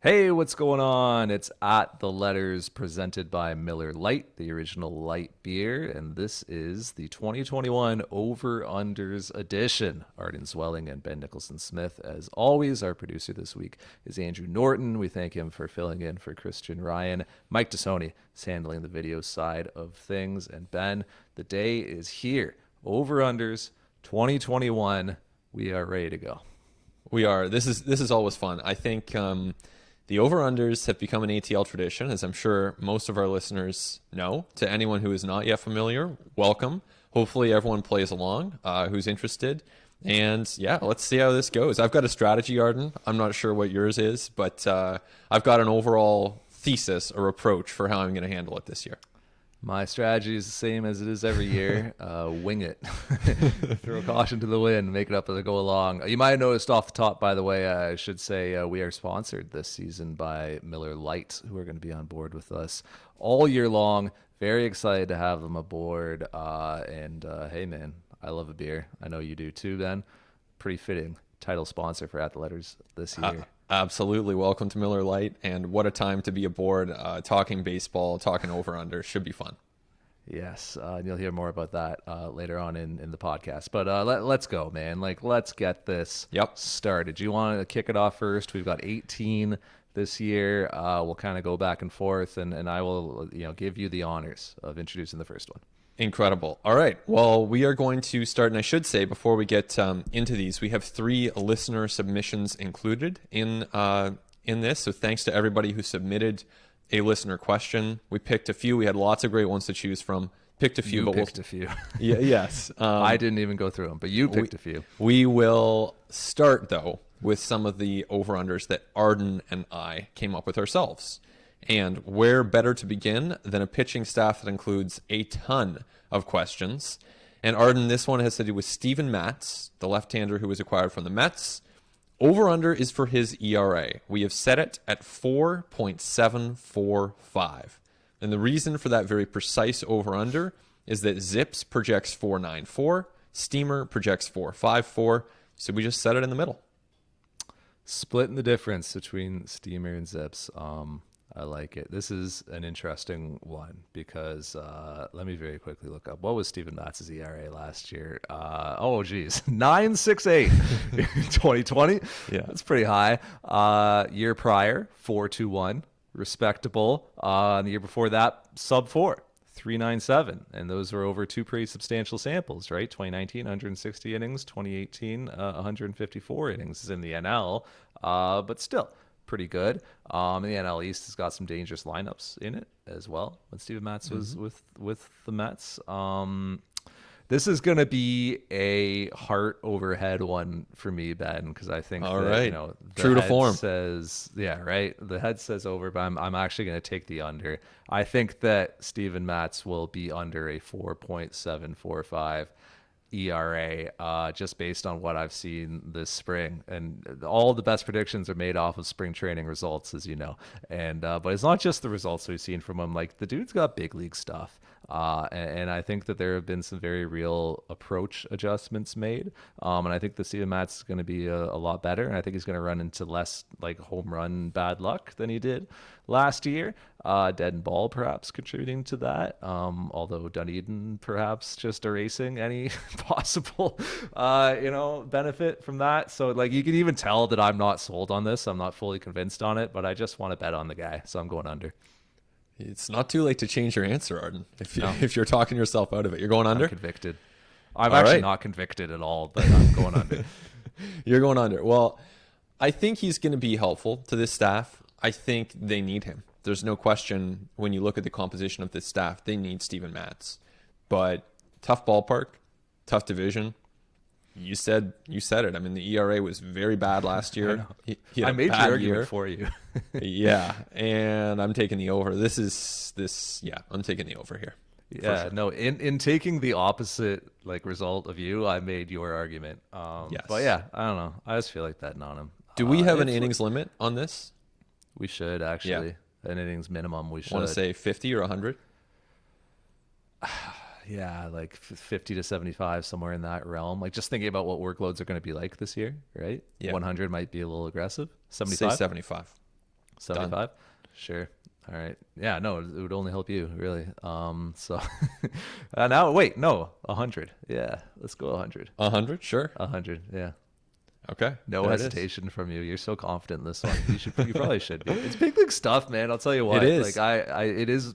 Hey, what's going on? It's At the Letters presented by Miller Lite, the original light beer, and this is the 2021 Over-Unders edition. Arden Swelling and Ben Nicholson-Smith. As always, our producer this week is Andrew Norton. We thank him for filling in for Christian Ryan. Mike Tassoni is handling the video side of things. And Ben, the day is here. Over-Unders 2021. We are ready to go. We are. This is always fun. I think the over-unders have become an ATL tradition, as I'm sure most of our listeners know. To anyone who is not yet familiar, welcome. Hopefully everyone plays along who's interested. And yeah, let's see how this goes. I've got a strategy, Arden. I'm not sure what yours is, but I've got an overall thesis or approach for how I'm going to handle it this year. My strategy is the same as it is every year. Wing it. Throw caution to the wind. Make it up as I go along. You might have noticed off the top, by the way, I should say we are sponsored this season by Miller Lite, who are going to be on board with us all year long. Very excited to have them aboard. Hey, man, I love a beer. I know you do too, Ben. Pretty fitting title sponsor for At the Letters this year. Absolutely. Welcome to Miller Lite, and what a time to be aboard talking baseball, talking over-under. Should be fun. Yes, you'll hear more about that later on in the podcast. But let's go, man. Let's get this started. Do you want to kick it off first? We've got 18 this year. We'll kind of go back and forth, and I will give you the honors of introducing the first one. Incredible. All right. Well, we are going to start, and I should say before we get into these, we have 3 listener submissions included in this. So thanks to everybody who submitted a listener question. We picked a few. We had lots of great ones to choose from. Picked a few. Picked a few. Yeah. Yes. I didn't even go through them, but you picked a few. We will start though with some of the over-unders that Arden and I came up with ourselves. And where better to begin than a pitching staff that includes a ton of questions. And Arden, this one has to do with Steven Matz, the left-hander who was acquired from the Mets. Over-under is for his ERA. We have set it at 4.745. And the reason for that very precise over-under is that Zips projects 4.94, Steamer projects 4.54, so we just set it in the middle. Splitting the difference between Steamer and Zips. I like it. This is an interesting one because let me very quickly look up. What was Steven Matz's ERA last year? 9.68 in 2020. Yeah. That's pretty high. Year prior, 4.21. Respectable. The year before that, sub 4. 3.97, and those were over 2 pretty substantial samples, right? 2019, 160 innings. 2018, 154 innings in the NL, but still pretty good. The NL East has got some dangerous lineups in it as well when Steven Matz was with the Mets. This is going to be a heart over head one for me, Ben, because I think the true to form says, the head says over, but I'm actually going to take the under. I think that Steven Matz will be under a 4.745 ERA just based on what I've seen this spring, and all the best predictions are made off of spring training results, as you know. And but it's not just the results we've seen from him. Like, the dude's got big league stuff, and I think that there have been some very real approach adjustments made, and I think the Steven Matz is going to be a lot better, and I think he's going to run into less like home run bad luck than he did last year. Dead and ball perhaps contributing to that, although Dunedin perhaps just erasing any possible benefit from that. So like, you can even tell that I'm not sold on this. I'm not fully convinced on it, but I just want to bet on the guy, so I'm going under. It's not too late to change your answer, Arden. If you're talking yourself out of it, you're going under. I'm convicted. I'm actually not convicted at all, but I'm going under. You're going under. Well, I think he's going to be helpful to this staff. I think they need him. There's no question when you look at the composition of this staff, they need Steven Matz. But tough ballpark, tough division. You said it. I mean, the ERA was very bad last year. I made your argument for you. Yeah, and I'm taking the over. I'm taking the over here. Yeah, sure. No, in taking the opposite result of you, I made your argument. Yes. But yeah, I don't know. I just feel like betting on him. Do we have an innings limit on this? We should actually. Yeah. An innings minimum. We should. Want to say 50 or 100? Yeah, like 50 to 75, somewhere in that realm. Like, just thinking about what workloads are going to be like this year, right? Yeah. 100 might be a little aggressive. 75? Say 75. 75? Sure. All right. Yeah, no, it would only help you, really. So now, wait, no, 100. Yeah, let's go 100. 100, sure. 100, yeah. Okay. No there it is. hesitation from you. You're so confident in this one. You probably should be. It's big league stuff, man. I'll tell you what. It is. Like it is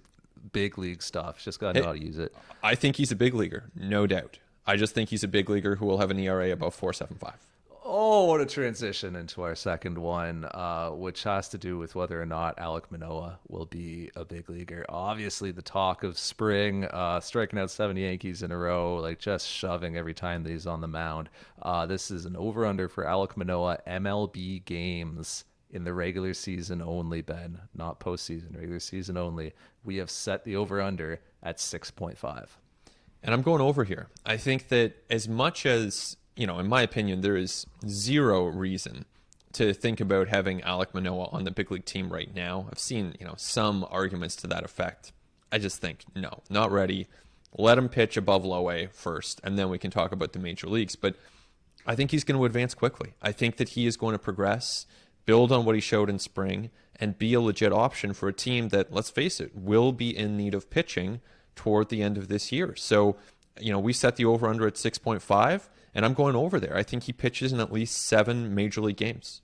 big league stuff. Just gotta know how to use it. I think he's a big leaguer, no doubt. I just think he's a big leaguer who will have an ERA above 4.75. Oh, what a transition into our second one, which has to do with whether or not Alec Manoa will be a big leaguer. Obviously, the talk of spring, striking out 7 Yankees in a row, like just shoving every time that he's on the mound. This is an over-under for Alec Manoa MLB games in the regular season only, Ben, not postseason, regular season only. We have set the over-under at 6.5. And I'm going over here. I think that as much as, in my opinion, there is zero reason to think about having Alec Manoa on the big league team right now. I've seen, some arguments to that effect. I just think, no, not ready. Let him pitch above low A first, and then we can talk about the major leagues. But I think he's going to advance quickly. I think that he is going to progress, build on what he showed in spring, and be a legit option for a team that, let's face it, will be in need of pitching toward the end of this year. So, we set the over-under at 6.5, and I'm going over there. I think he pitches in at least 7 major league games.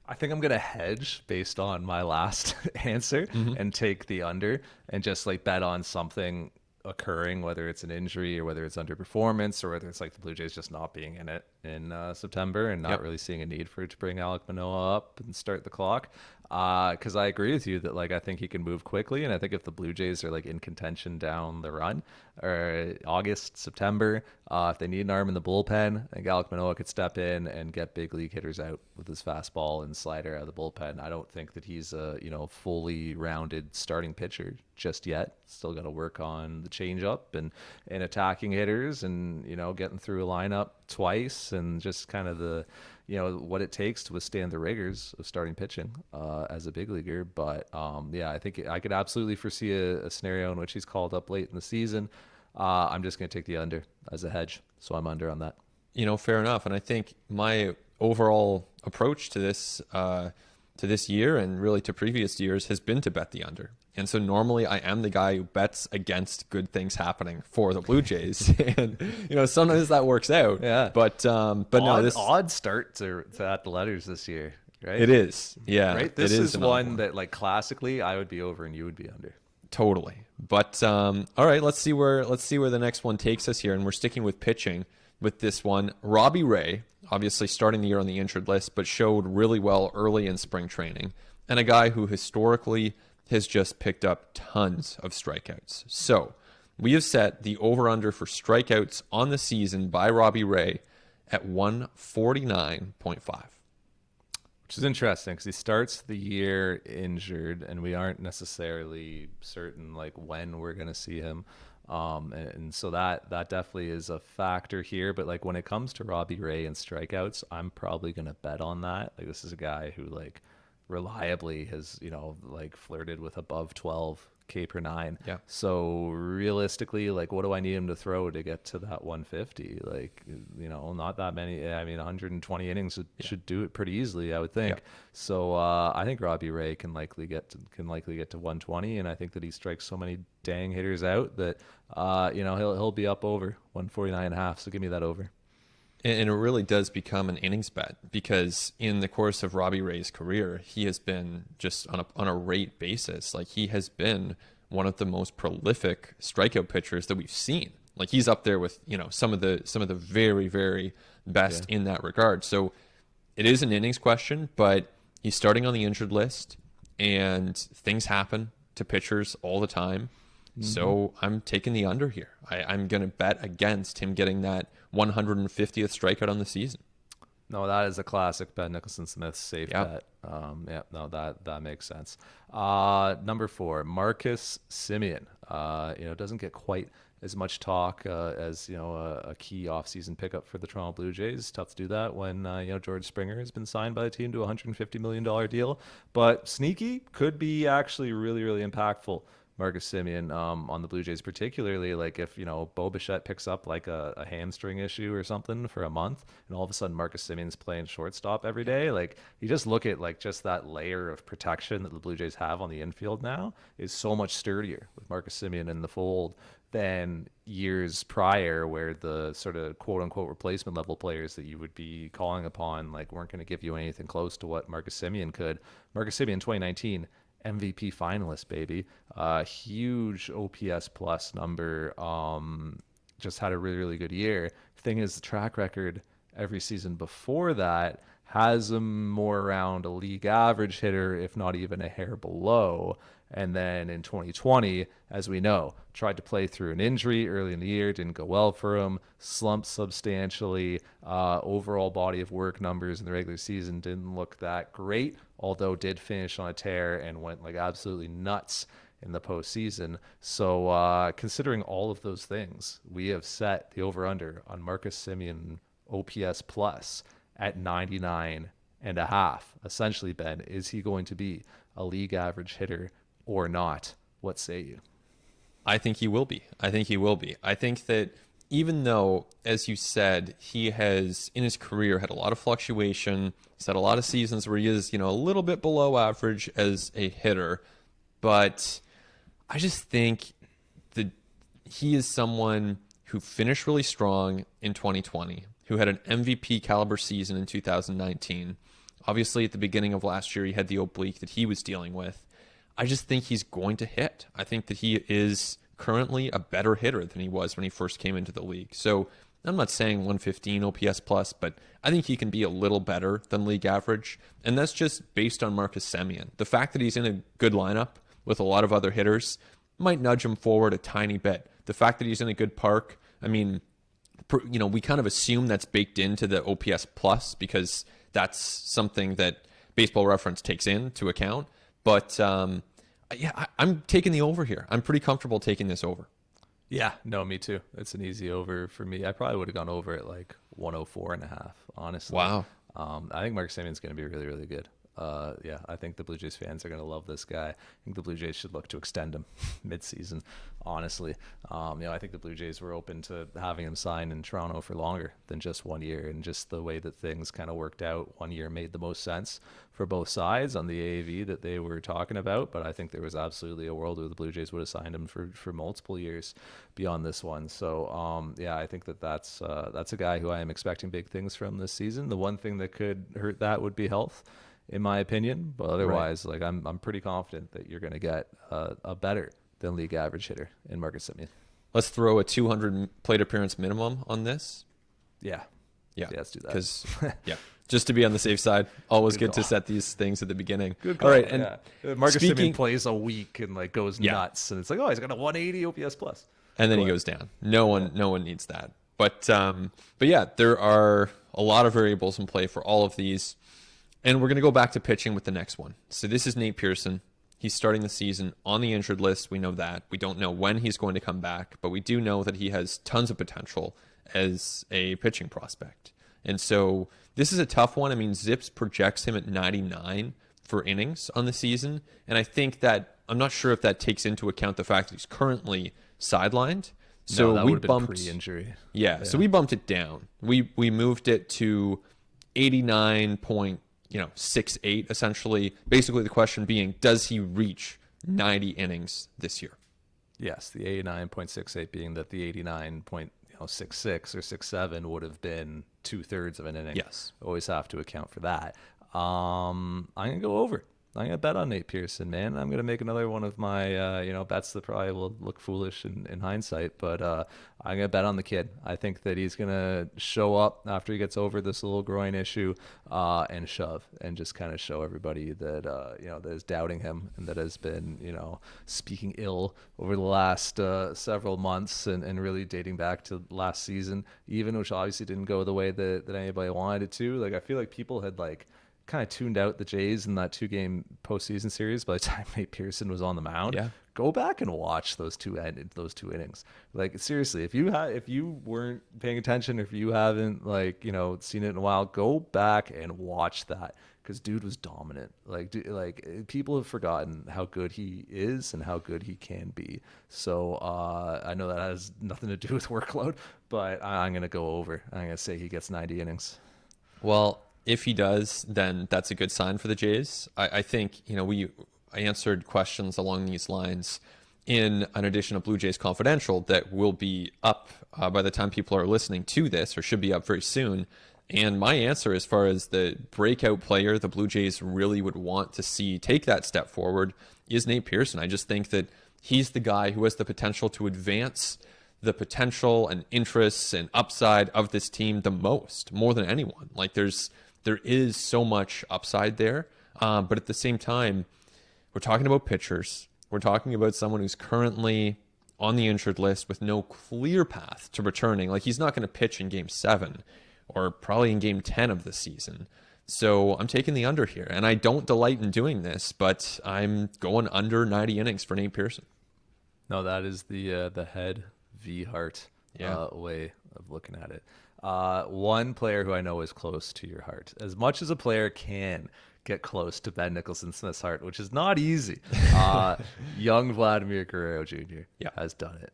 I think I'm going to hedge based on my last answer and take the under and just like bet on something occurring, whether it's an injury or whether it's underperformance or whether it's like the Blue Jays just not being in it in September and not really seeing a need for it to bring Alec Manoa up and start the clock. Because I agree with you that like I think he can move quickly, and I think if the Blue Jays are like in contention down the run or August, September, if they need an arm in the bullpen, I think Alec Manoa could step in and get big league hitters out with his fastball and slider out of the bullpen. I don't think that he's a fully rounded starting pitcher just yet. Still got to work on the changeup and attacking hitters and getting through a lineup twice and just kind of the what it takes to withstand the rigors of starting pitching as a big leaguer. But I think I could absolutely foresee a scenario in which he's called up late in the season. I'm just going to take the under as a hedge, so I'm under on that. Fair enough. And I think my overall approach to this year and really to previous years has been to bet the under. And so normally I am the guy who bets against good things happening for the Blue Jays. And, sometimes that works out. Yeah. But no, this odd start to at the letters this year, right? It is. Yeah. Right. This is one that like classically I would be over and you would be under. Totally. But all right, let's see where the next one takes us here. And we're sticking with pitching with this one. Robbie Ray, obviously starting the year on the injured list, but showed really well early in spring training. And a guy who historically has just picked up tons of strikeouts. So we have set the over-under for strikeouts on the season by Robbie Ray at 149.5. Which is interesting because he starts the year injured and we aren't necessarily certain like when we're going to see him. And so that definitely is a factor here. But like when it comes to Robbie Ray and strikeouts, I'm probably going to bet on that. Like this is a guy who like reliably has like flirted with above 12 K per 9. Yeah. So realistically, like what do I need him to throw to get to that 150? Like not that many. I mean 120 innings should do it pretty easily, I would think. Yeah. So I think Robbie Ray can likely get to 120, and I think that he strikes so many dang hitters out that he'll be up over 149.5. So give me that over. And it really does become an innings bet because in the course of Robbie Ray's career, he has been just on a rate basis. Like he has been one of the most prolific strikeout pitchers that we've seen. Like he's up there with, some of the very, very best in that regard. So it is an innings question, but he's starting on the injured list and things happen to pitchers all the time. Mm-hmm. So I'm taking the under here. I'm going to bet against him getting that 150th strikeout on the season. No, that is a classic Ben Nicholson-Smith safe bet. That makes sense. Number 4, Marcus Simeon. Doesn't get quite as much talk as a key offseason pickup for the Toronto Blue Jays. Tough to do that when George Springer has been signed by the team to a $150 million deal. But sneaky could be actually really, really impactful Marcus Simeon on the Blue Jays, particularly like if Bo Bichette picks up like a hamstring issue or something for a month, and all of a sudden Marcus Simeon's playing shortstop every day. Like you just look at like just that layer of protection that the Blue Jays have on the infield now is so much sturdier with Marcus Simeon in the fold than years prior, where the sort of quote unquote replacement level players that you would be calling upon like weren't going to give you anything close to what Marcus Simeon could. Marcus Simeon 2019 MVP finalist, baby. Huge OPS plus number. Just had a really, really good year. Thing is, the track record every season before that has him more around a league average hitter, if not even a hair below. And then in 2020, as we know, tried to play through an injury early in the year, didn't go well for him, slumped substantially. Overall body of work numbers in the regular season didn't look that great, although did finish on a tear and went like absolutely nuts in the postseason. So considering all of those things, we have set the over-under on Marcus Simeon OPS plus at 99.5. Essentially, Ben, is he going to be a league average hitter or not? What say you? I think he will be. I think that even though, as you said, he has in his career had a lot of fluctuation, he's had a lot of seasons where he is, a little bit below average as a hitter, but I just think that he is someone who finished really strong in 2020, who had an MVP caliber season in 2019. Obviously, at the beginning of last year, he had the oblique that he was dealing with. I just think he's going to hit. I think that he is currently a better hitter than he was when he first came into the league. So I'm not saying 115 OPS plus, but I think he can be a little better than league average. And that's just based on Marcus Simeon. The fact that he's in a good lineup with a lot of other hitters might nudge him forward a tiny bit. The fact that he's in a good park, I mean, we kind of assume that's baked into the OPS plus because that's something that Baseball Reference takes into account. But yeah, I'm taking the over here. I'm pretty comfortable taking this over. Yeah, no, me too. It's an easy over for me. I probably would have gone over at like 104.5, honestly. Wow. I think Marcus Simeon's going to be really, really good. Yeah, I think the Blue Jays fans are going to love this guy. I think the Blue Jays should look to extend him mid-season, honestly. I think the Blue Jays were open to having him sign in Toronto for longer than just 1 year, and just the way that things kind of worked out, 1 year made the most sense for both sides on the AAV that they were talking about, but I think there was absolutely a world where the Blue Jays would have signed him for multiple years beyond this one. So, yeah, I think that's a guy who I am expecting big things from this season. The one thing that could hurt that would be health, in my opinion, but otherwise, like I'm pretty confident that you're going to get a better than league average hitter in Marcus Simeon. Let's throw a 200 plate appearance minimum on this. Yeah, let's do that. Because just to be on the safe side, always good to set these things at the beginning. Good call. All right, and Marcus Simeon plays a week and like goes nuts, and it's like, oh, he's got a 180 OPS plus, and then he goes down. No one needs that. But yeah, there are a lot of variables in play for all of these. And we're going to go back to pitching with the next one. So this is Nate Pearson. He's starting the season on the injured list. We know that. We don't know when he's going to come back, but we do know that he has tons of potential as a pitching prospect. And so this is a tough one. I mean, Zips projects him at 99 for innings on the season. And I think that I'm not sure if that takes into account the fact that he's currently sidelined. So that we would have bumped been pre-injury. Yeah, so we bumped it down. We moved it to 89.68 essentially. Basically the question being, does he reach 90 innings this year? Yes, the 89.68 being that the 89.66 or 67 would have been 2/3 of an inning. Yes. Always have to account for that. I'm going to go over. I'm going to bet on Nate Pearson, man. I'm going to make another one of my, bets that probably will look foolish in hindsight, but I'm going to bet on the kid. I think that he's going to show up after he gets over this little groin issue and shove and just kind of show everybody that, that is doubting him and that has been, speaking ill over the last several months and really dating back to last season, even, which obviously didn't go the way that anybody wanted it to. Like, I feel like people had, kind of tuned out the Jays in that 2-game postseason series by the time Nate Pearson was on the mound. Yeah. Go back and watch those two innings. Like, seriously, if you weren't paying attention, or if you haven't seen it in a while, go back and watch that, because dude was dominant. Like people have forgotten how good he is and how good he can be. So I know that has nothing to do with workload, but I'm going to go over. I'm going to say he gets 90 innings. Well, if he does, then that's a good sign for the Jays. I think, I answered questions along these lines in an edition of Blue Jays Confidential that will be up by the time people are listening to this, or should be up very soon. And my answer, as far as the breakout player the Blue Jays really would want to see take that step forward, is Nate Pearson. I just think that he's the guy who has the potential to advance the potential and interests and upside of this team the most, more than anyone. Like there is so much upside there. But at the same time, we're talking about pitchers. We're talking about someone who's currently on the injured list with no clear path to returning. Like he's not going to pitch in Game 7 or probably in Game 10 of the season. So I'm taking the under here. And I don't delight in doing this, but I'm going under 90 innings for Nate Pearson. No, that is the head v heart way of looking at it. One player who I know is close to your heart, as much as a player can get close to Ben Nicholson Smith's heart, which is not easy. Young Vladimir Carrero Jr. Has done it.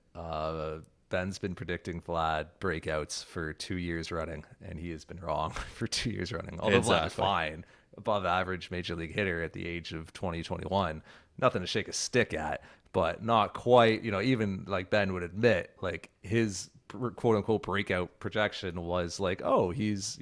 Ben's been predicting Vlad breakouts for 2 years running, and he has been wrong for 2 years running. Although Vlad is fine, above average major league hitter at the age of 2021, nothing to shake a stick at, but not quite. Even like Ben would admit, like his quote unquote breakout projection was like, oh, he's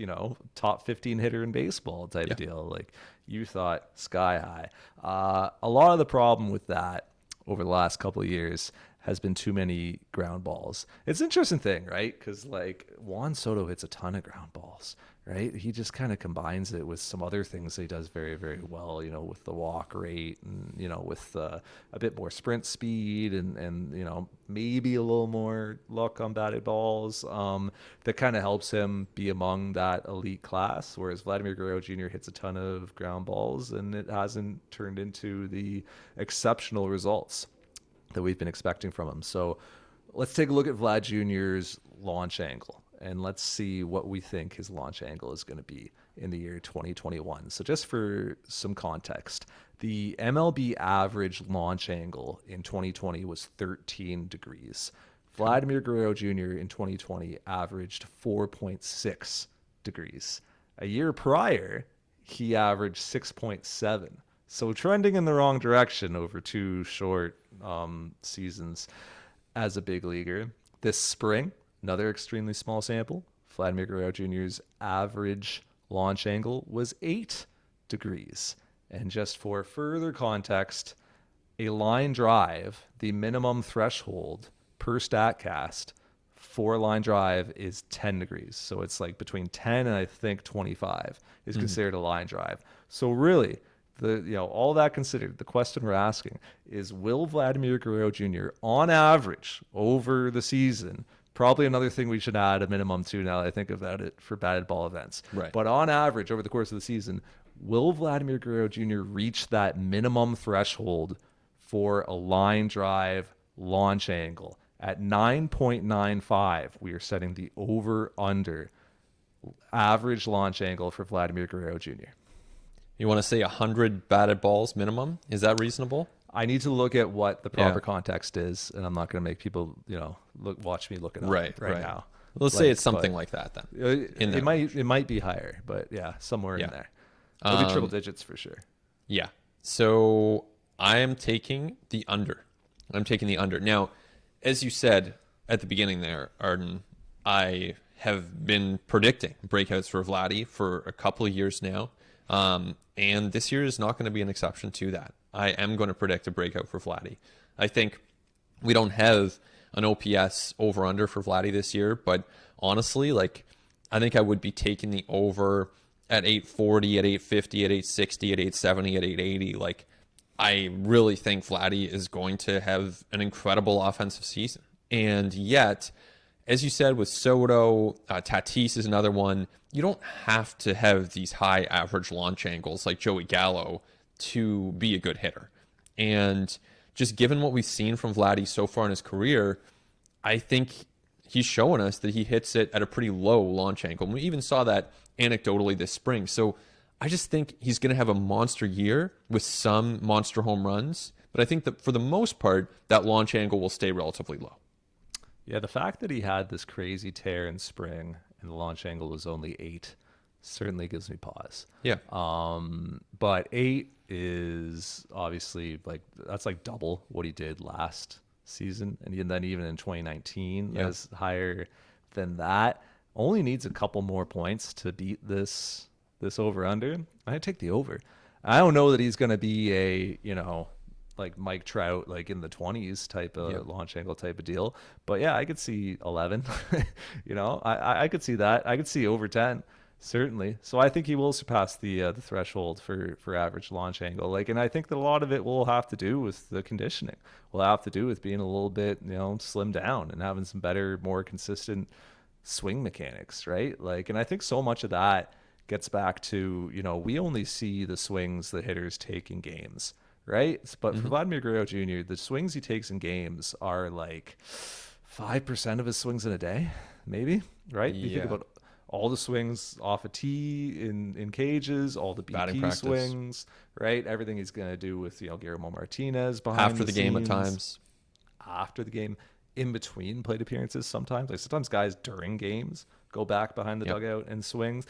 top 15 hitter in baseball type of deal. Like you thought sky high. A lot of the problem with that over the last couple of years has been too many ground balls. It's an interesting thing, right? Because like Juan Soto hits a ton of ground balls, right? He just kind of combines it with some other things that he does very, very well, with the walk rate and, with a bit more sprint speed and maybe a little more luck on batted balls that kind of helps him be among that elite class. Whereas Vladimir Guerrero Jr. hits a ton of ground balls and it hasn't turned into the exceptional results that we've been expecting from him. So let's take a look at Vlad Jr.'s launch angle, and let's see what we think his launch angle is going to be in the year 2021. So just for some context, the MLB average launch angle in 2020 was 13 degrees. Vladimir Guerrero Jr. in 2020 averaged 4.6 degrees. A year prior, he averaged 6.7. So trending in the wrong direction over 2 short seasons as a big leaguer. This spring, another extremely small sample, Vladimir Guerrero Jr.'s average launch angle was 8 degrees. And just for further context, a line drive, the minimum threshold per StatCast for a line drive is 10 degrees. So it's like between 10 and I think 25 is considered a line drive. So really, all that considered, the question we're asking is, will Vladimir Guerrero Jr. on average over the season, probably another thing we should add a minimum to now that I think about it for batted ball events, right? But on average over the course of the season, will Vladimir Guerrero Jr. reach that minimum threshold for a line drive launch angle? At 9.95, we are setting the over-under average launch angle for Vladimir Guerrero Jr. You want to say 100 batted balls minimum? Is that reasonable? I need to look at what the proper context is, and I'm not going to make people, watch me look it up right now. Let's say it's something like that then. It might be higher, but somewhere in there. It'll be triple digits for sure. Yeah. So I am taking the under. Now, as you said at the beginning there, Arden, I have been predicting breakouts for Vladdy for a couple of years now. And this year is not going to be an exception to that. I am going to predict a breakout for Vladdy. I think we don't have an OPS over-under for Vladdy this year, but honestly, I think I would be taking the over at 840, at 850, at 860, at 870, at 880. I really think Vladdy is going to have an incredible offensive season. And yet, as you said, with Soto, Tatis is another one. You don't have to have these high average launch angles like Joey Gallo to be a good hitter. And just given what we've seen from Vladdy so far in his career, I think he's showing us that he hits it at a pretty low launch angle. We even saw that anecdotally this spring. So I just think he's going to have a monster year with some monster home runs. But I think that for the most part, that launch angle will stay relatively low. Yeah, the fact that he had this crazy tear in spring and the launch angle was only 8 certainly gives me pause. Yeah. But 8 is obviously like that's like double what he did last season, and then even in 2019, that's higher than that. Only needs a couple more points to beat this over under. I take the over. I don't know that he's going to be a like Mike Trout, like in the 20s type of launch angle type of deal. But yeah, I could see 11. I could see that. I could see over 10, certainly. So I think he will surpass the threshold for average launch angle. Like, and I think that a lot of it will have to do with the conditioning. Will have to do with being a little bit, slimmed down and having some better, more consistent swing mechanics, right? Like, and I think so much of that gets back to, we only see the swings that hitters take in games. Right. But for Vladimir Guerrero Jr., the swings he takes in games are like 5% of his swings in a day, maybe. Right. You think about all the swings off a tee in cages, all the BP swings, right? Everything he's going to do with, Guillermo Martinez behind after the game at times. After the game, in between plate appearances sometimes. Like sometimes guys during games go back behind the dugout and swings.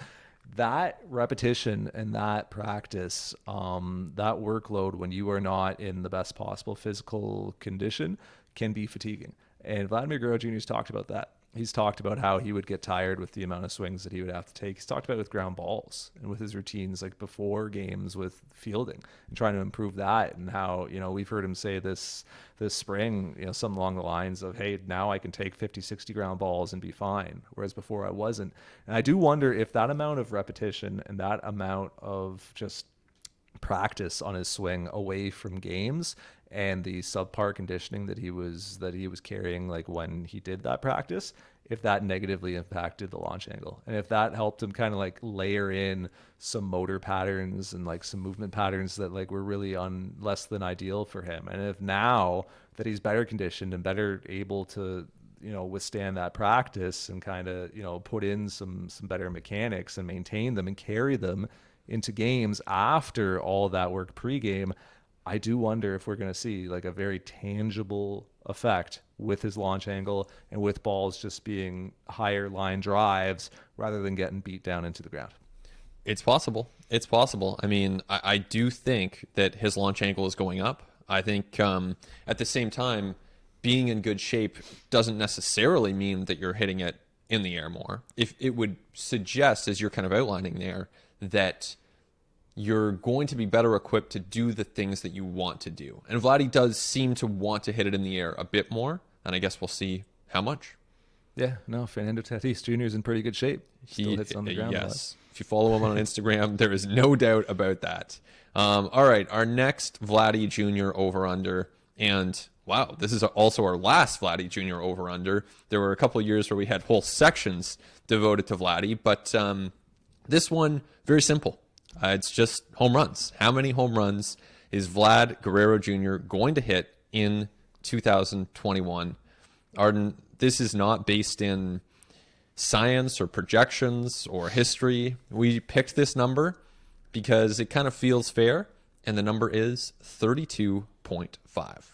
That repetition and that practice, that workload when you are not in the best possible physical condition can be fatiguing. And Vladimir Guerrero Jr. has talked about that. He's talked about how he would get tired with the amount of swings that he would have to take. He's talked about it with ground balls and with his routines like before games with fielding and trying to improve that, and how, we've heard him say this spring, something along the lines of, hey, now I can take 50, 60 ground balls and be fine, whereas before I wasn't. And I do wonder if that amount of repetition and that amount of just practice on his swing away from games and the subpar conditioning that he was carrying, like when he did that practice, if that negatively impacted the launch angle, and if that helped him kind of like layer in some motor patterns and like some movement patterns that like were really less than ideal for him. And if now that he's better conditioned and better able to withstand that practice and kind of put in some better mechanics and maintain them and carry them into games after all that work pregame, I do wonder if we're going to see like a very tangible effect with his launch angle and with balls just being higher line drives rather than getting beat down into the ground. It's possible. It's possible. I mean, I do think that his launch angle is going up. I think at the same time, being in good shape doesn't necessarily mean that you're hitting it in the air more. If it would suggest, as you're kind of outlining there, that you're going to be better equipped to do the things that you want to do. And Vladdy does seem to want to hit it in the air a bit more, and I guess we'll see how much. Yeah, no, Fernando Tatis Jr. is in pretty good shape. Still hits on the ground. Yes. If you follow him on Instagram, there is no doubt about that. All right, our next Vladdy Jr. over-under, and wow, this is also our last Vladdy Jr. over-under. There were a couple of years where we had whole sections devoted to Vladdy, but this one, very simple. It's just home runs. How many home runs is Vlad Guerrero Jr. going to hit in 2021? Arden, this is not based in science or projections or history. We picked this number because it kind of feels fair, and the number is 32.5.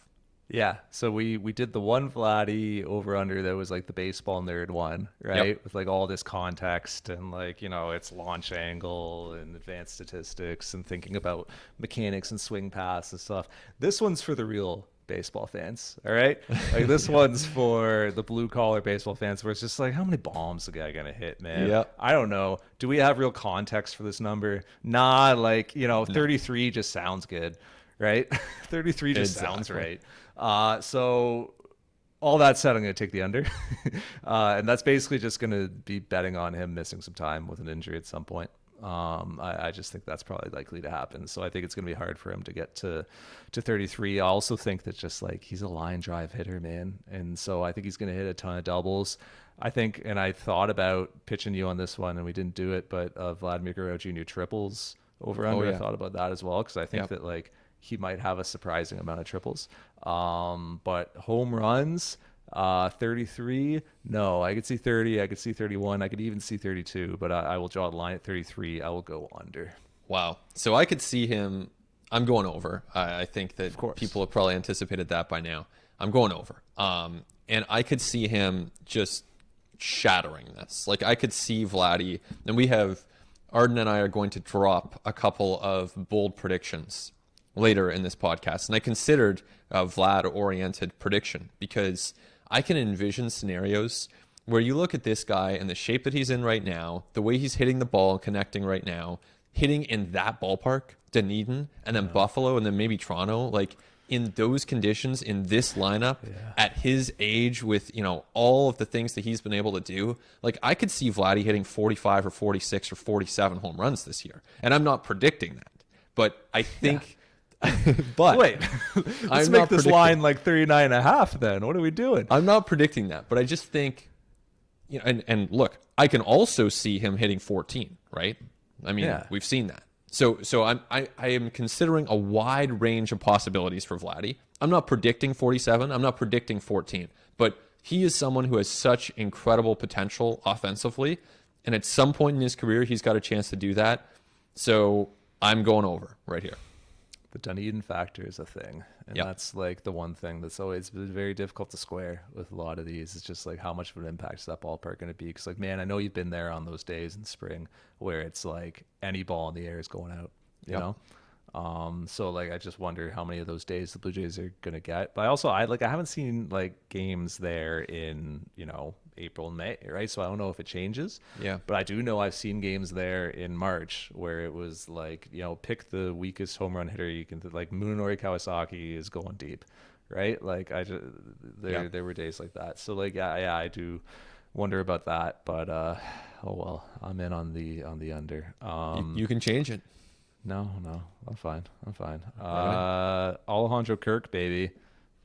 Yeah, so we did the one Vladdy over under that was like the baseball nerd one, right? Yep. With like all this context and like, its launch angle and advanced statistics and thinking about mechanics and swing paths and stuff. This one's for the real baseball fans, all right? Like this one's for the blue collar baseball fans where it's just like, how many bombs the guy gonna hit, man? Yep. I don't know. Do we have real context for this number? Nah, like, 33 just sounds good, right? 33 just sounds right. So all that said, I'm going to take the under. And that's basically just going to be betting on him missing some time with an injury at some point. I just think that's probably likely to happen. So I think it's going to be hard for him to get to 33. I also think that just like he's a line drive hitter, man. And so I think he's going to hit a ton of doubles. I think, and I thought about pitching you on this one and we didn't do it, but Vladimir Guerrero Jr. triples over under. I thought about that as well because I think that like he might have a surprising amount of triples. But home runs, 33, no, I could see 30, I could see 31, I could even see 32, but I will draw the line at 33. I will go under. Wow. So I could see him. I'm going over. I think that people have probably anticipated that by now. I'm going over. And I could see him just shattering this. Like, I could see Vladdy, and Arden and I are going to drop a couple of bold predictions later in this podcast. And I considered a Vlad-oriented prediction because I can envision scenarios where you look at this guy and the shape that he's in right now, the way he's hitting the ball and connecting right now, hitting in that ballpark, Dunedin, and then Buffalo, and then maybe Toronto, like in those conditions, in this lineup, at his age, with, you know, all of the things that he's been able to do, like I could see Vladdy hitting 45 or 46 or 47 home runs this year. And I'm not predicting that, but I think... But wait, let's make this line like 39.5 then. What are we doing? I'm not predicting that, but I just think, you know, and look, I can also see him hitting 14, right? I mean, we've seen that. So I am considering a wide range of possibilities for Vladdy. I'm not predicting 47. I'm not predicting 14, but he is someone who has such incredible potential offensively, and at some point in his career, he's got a chance to do that. So I'm going over right here. The Dunedin factor is a thing, and that's like the one thing that's always been very difficult to square with a lot of these. It's just like, how much of an impact is that ballpark going to be? Because, like, man, I know you've been there on those days in spring where it's like any ball in the air is going out, you know? So like, I just wonder how many of those days the Blue Jays are going to get. But I haven't seen like games there in, you know, April and May, right? So I don't know if it changes. Yeah. But I do know I've seen games there in March where it was like, you know, pick the weakest home run hitter you can, like Munenori Kawasaki is going deep, right? Like there were days like that. So like, I do wonder about that, but oh well, I'm in on the under. You can change it. No, I'm fine. Alejandro Kirk, baby,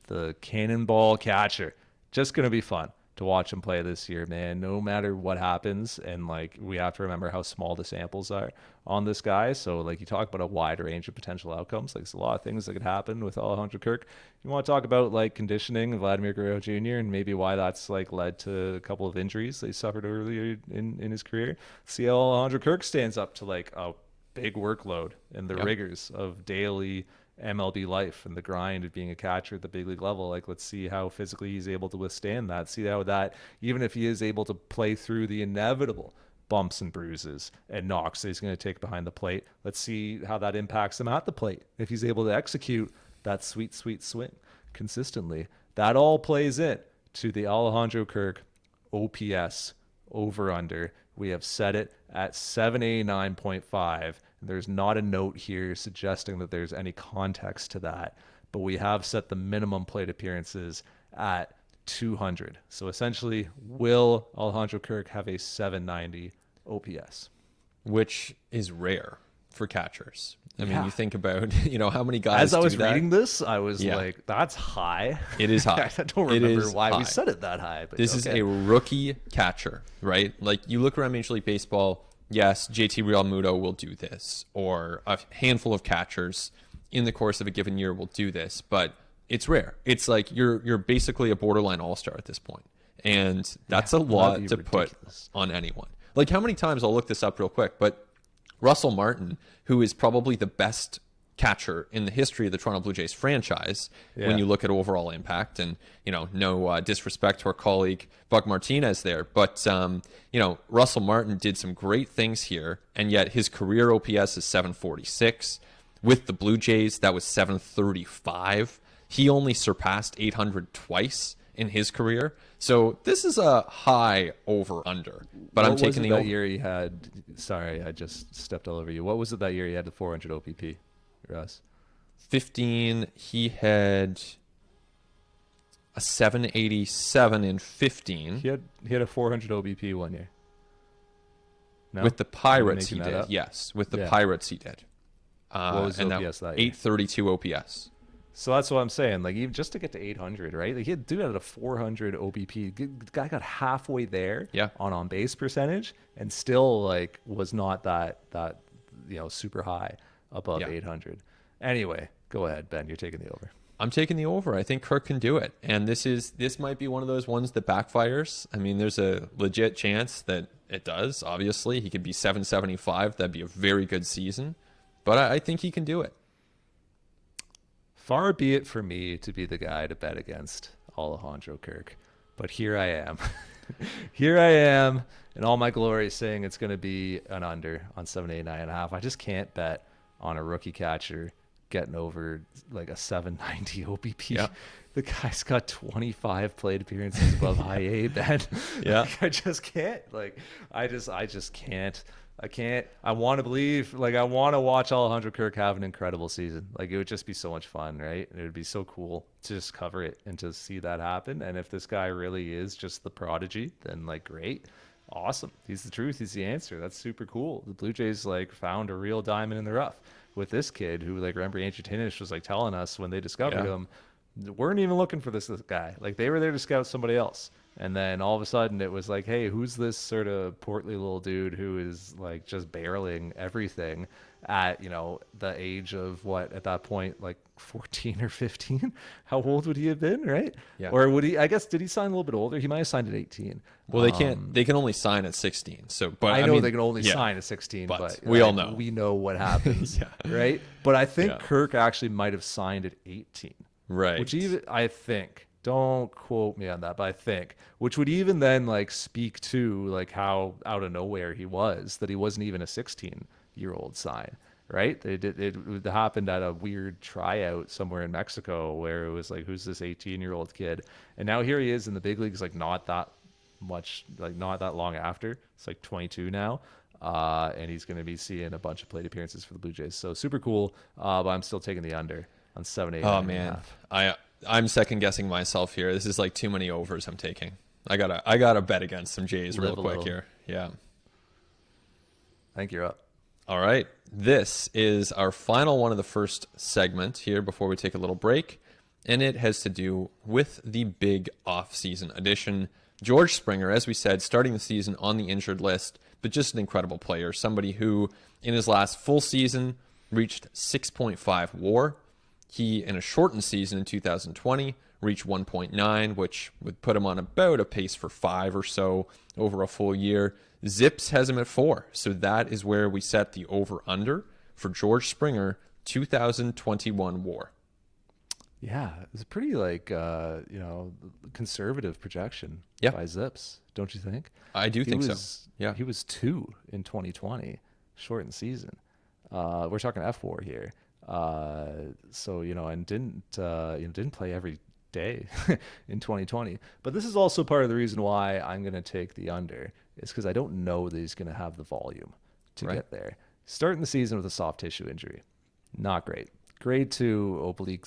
the cannonball catcher. Just gonna be fun to watch him play this year, man. No matter what happens, and like, we have to remember how small the samples are on this guy. So like, you talk about a wide range of potential outcomes. Like, there's a lot of things that could happen with Alejandro Kirk. You want to talk about like conditioning, Vladimir Carrero Jr., and maybe why that's like led to a couple of injuries they suffered earlier in his career. See how Alejandro Kirk stands up to like a big workload and the rigors of daily MLB life and the grind of being a catcher at the big league level. Like, let's see how physically he's able to withstand that. See how that, even if he is able to play through the inevitable bumps and bruises and knocks that he's going to take behind the plate, let's see how that impacts him at the plate. If he's able to execute that sweet swing consistently, that all plays in to the Alejandro Kirk OPS over under. We have set it at 789.5. There's not a note here suggesting that there's any context to that, but we have set the minimum plate appearances at 200. So essentially, will Alejandro Kirk have a 790 OPS? Which is rare for catchers. I mean, you think about, you know, how many guys As I was do that. reading this, I was like, that's high. It is high. I don't remember why we set it that high. But this is a rookie catcher, right? Like, you look around Major League Baseball, yes, JT Realmuto will do this, or a handful of catchers in the course of a given year will do this, but it's rare. It's like you're basically a borderline all-star at this point, and that's a lot to put on anyone. Like, how many times, I'll look this up real quick, but Russell Martin, who is probably the best catcher in the history of the Toronto Blue Jays franchise, when you look at overall impact, and, you know, no disrespect to our colleague Buck Martinez there, but you know, Russell Martin did some great things here, and yet his career OPS is 746. With the Blue Jays, that was 735. He only surpassed 800 twice in his career. So this is a high over-under. But I'm taking the over. That year he had, sorry, I just stepped all over you. What was it that year he had the 400 OPP, Russ? 15, he had a 787 in 15. He had a 400 OBP one year. No? With the Pirates, he did. Yes, with the Pirates, he did. What was and OPS that year? 832 OPS. So that's what I'm saying. Like, even just to get to 800, right? Like, he had dude at a 400 OBP. The guy got halfway there on base percentage, and still like was not that you know, super high above 800. Anyway, go ahead, Ben. You're taking the over. I'm taking the over. I think Kirk can do it, and this might be one of those ones that backfires. I mean, there's a legit chance that it does. Obviously, he could be 775. That'd be a very good season. but I think he can do it. Far be it for me to be the guy to bet against Alejandro Kirk, but here I am. Here I am in all my glory saying it's going to be an under on 789.5. I just can't bet on a rookie catcher getting over like a 790 OBP. Yeah. The guy's got 25 plate appearances above high A, Ben. Yeah. Like, I just can't. Like, I just can't. I can't. I want to believe. Like, I want to watch Alejandro Kirk have an incredible season. Like, it would just be so much fun, right? It would be so cool to just cover it and to see that happen. And if this guy really is just the prodigy, then like, great, awesome. He's the truth. He's the answer. That's super cool. The Blue Jays like found a real diamond in the rough with this kid who, like, remember Andrew Tinish was like telling us when they discovered him, weren't even looking for this guy. Like, they were there to scout somebody else. And then all of a sudden it was like, hey, who's this sort of portly little dude who is like just barreling everything at, you know, the age of what at that point, like 14 or 15? How old would he have been, right? Yeah. Or would he, I guess, did he sign a little bit older? He might have signed at 18. Well, they can only sign at 16. So, but I know mean, they can only sign at 16, but we all know. We know what happens, right? But I think Kirk actually might have signed at 18. Right. Which even, I think, don't quote me on that, but I think, which would even then like speak to like how out of nowhere he was, that he wasn't even a 16-year-old sign, right? It happened at a weird tryout somewhere in Mexico where it was like, who's this 18-year-old kid? And now here he is in the big leagues, like not that much, like not that long after. It's like 22 now. And he's going to be seeing a bunch of plate appearances for the Blue Jays. So super cool. But I'm still taking the under on 7-8. Oh man, I'm second guessing myself here. This is like too many overs I'm taking. I gotta bet against some Jays real quick here. Yeah. I think you're up. All right. This is our final one of the first segment here before we take a little break. And it has to do with the big off-season addition. George Springer, as we said, starting the season on the injured list, but just an incredible player. Somebody who, in his last full season, reached 6.5 WAR. He, in a shortened season in 2020, reached 1.9, which would put him on about a pace for 5 or so over a full year. Zips has him at 4, so that is where we set the over-under for George Springer, 2021 WAR. Yeah, it's a pretty like conservative projection by Zips, don't you think? I do think so. Yeah, he was 2 in 2020, shortened season. We're talking F4 here. So, you know, and didn't play every day in 2020. But this is also part of the reason why I'm going to take the under, is because I don't know that he's going to have the volume to get there. Starting the season with a soft tissue injury, not great. Grade 2 oblique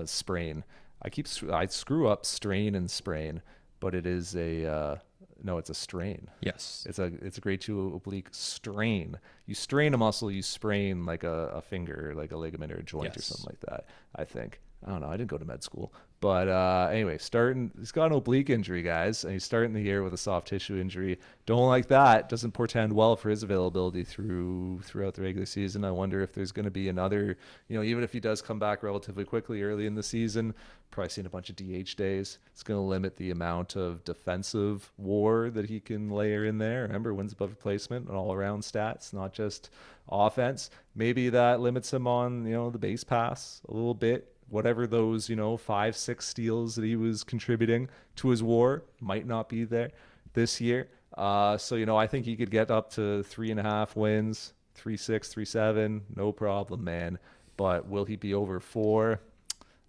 sprain. I screw up strain and sprain, but it is it's a strain. Yes. It's a grade 2 oblique strain. You strain a muscle, you sprain like a finger, like a ligament or a joint or something like that, I think. I don't know. I didn't go to med school. But anyway, he's got an oblique injury, guys, and he's starting the year with a soft tissue injury. Don't like that. Doesn't portend well for his availability throughout the regular season. I wonder if there's going to be another, even if he does come back relatively quickly early in the season, probably seeing a bunch of DH days. It's going to limit the amount of defensive WAR that he can layer in there. Remember, wins above replacement and all-around stats, not just offense. Maybe that limits him on, the base pass a little bit. Whatever those, 5-6 steals that he was contributing to his WAR might not be there this year. So, I think he could get up to 3.5 wins, 3.6, 3.7, no problem, man. But will he be over 4?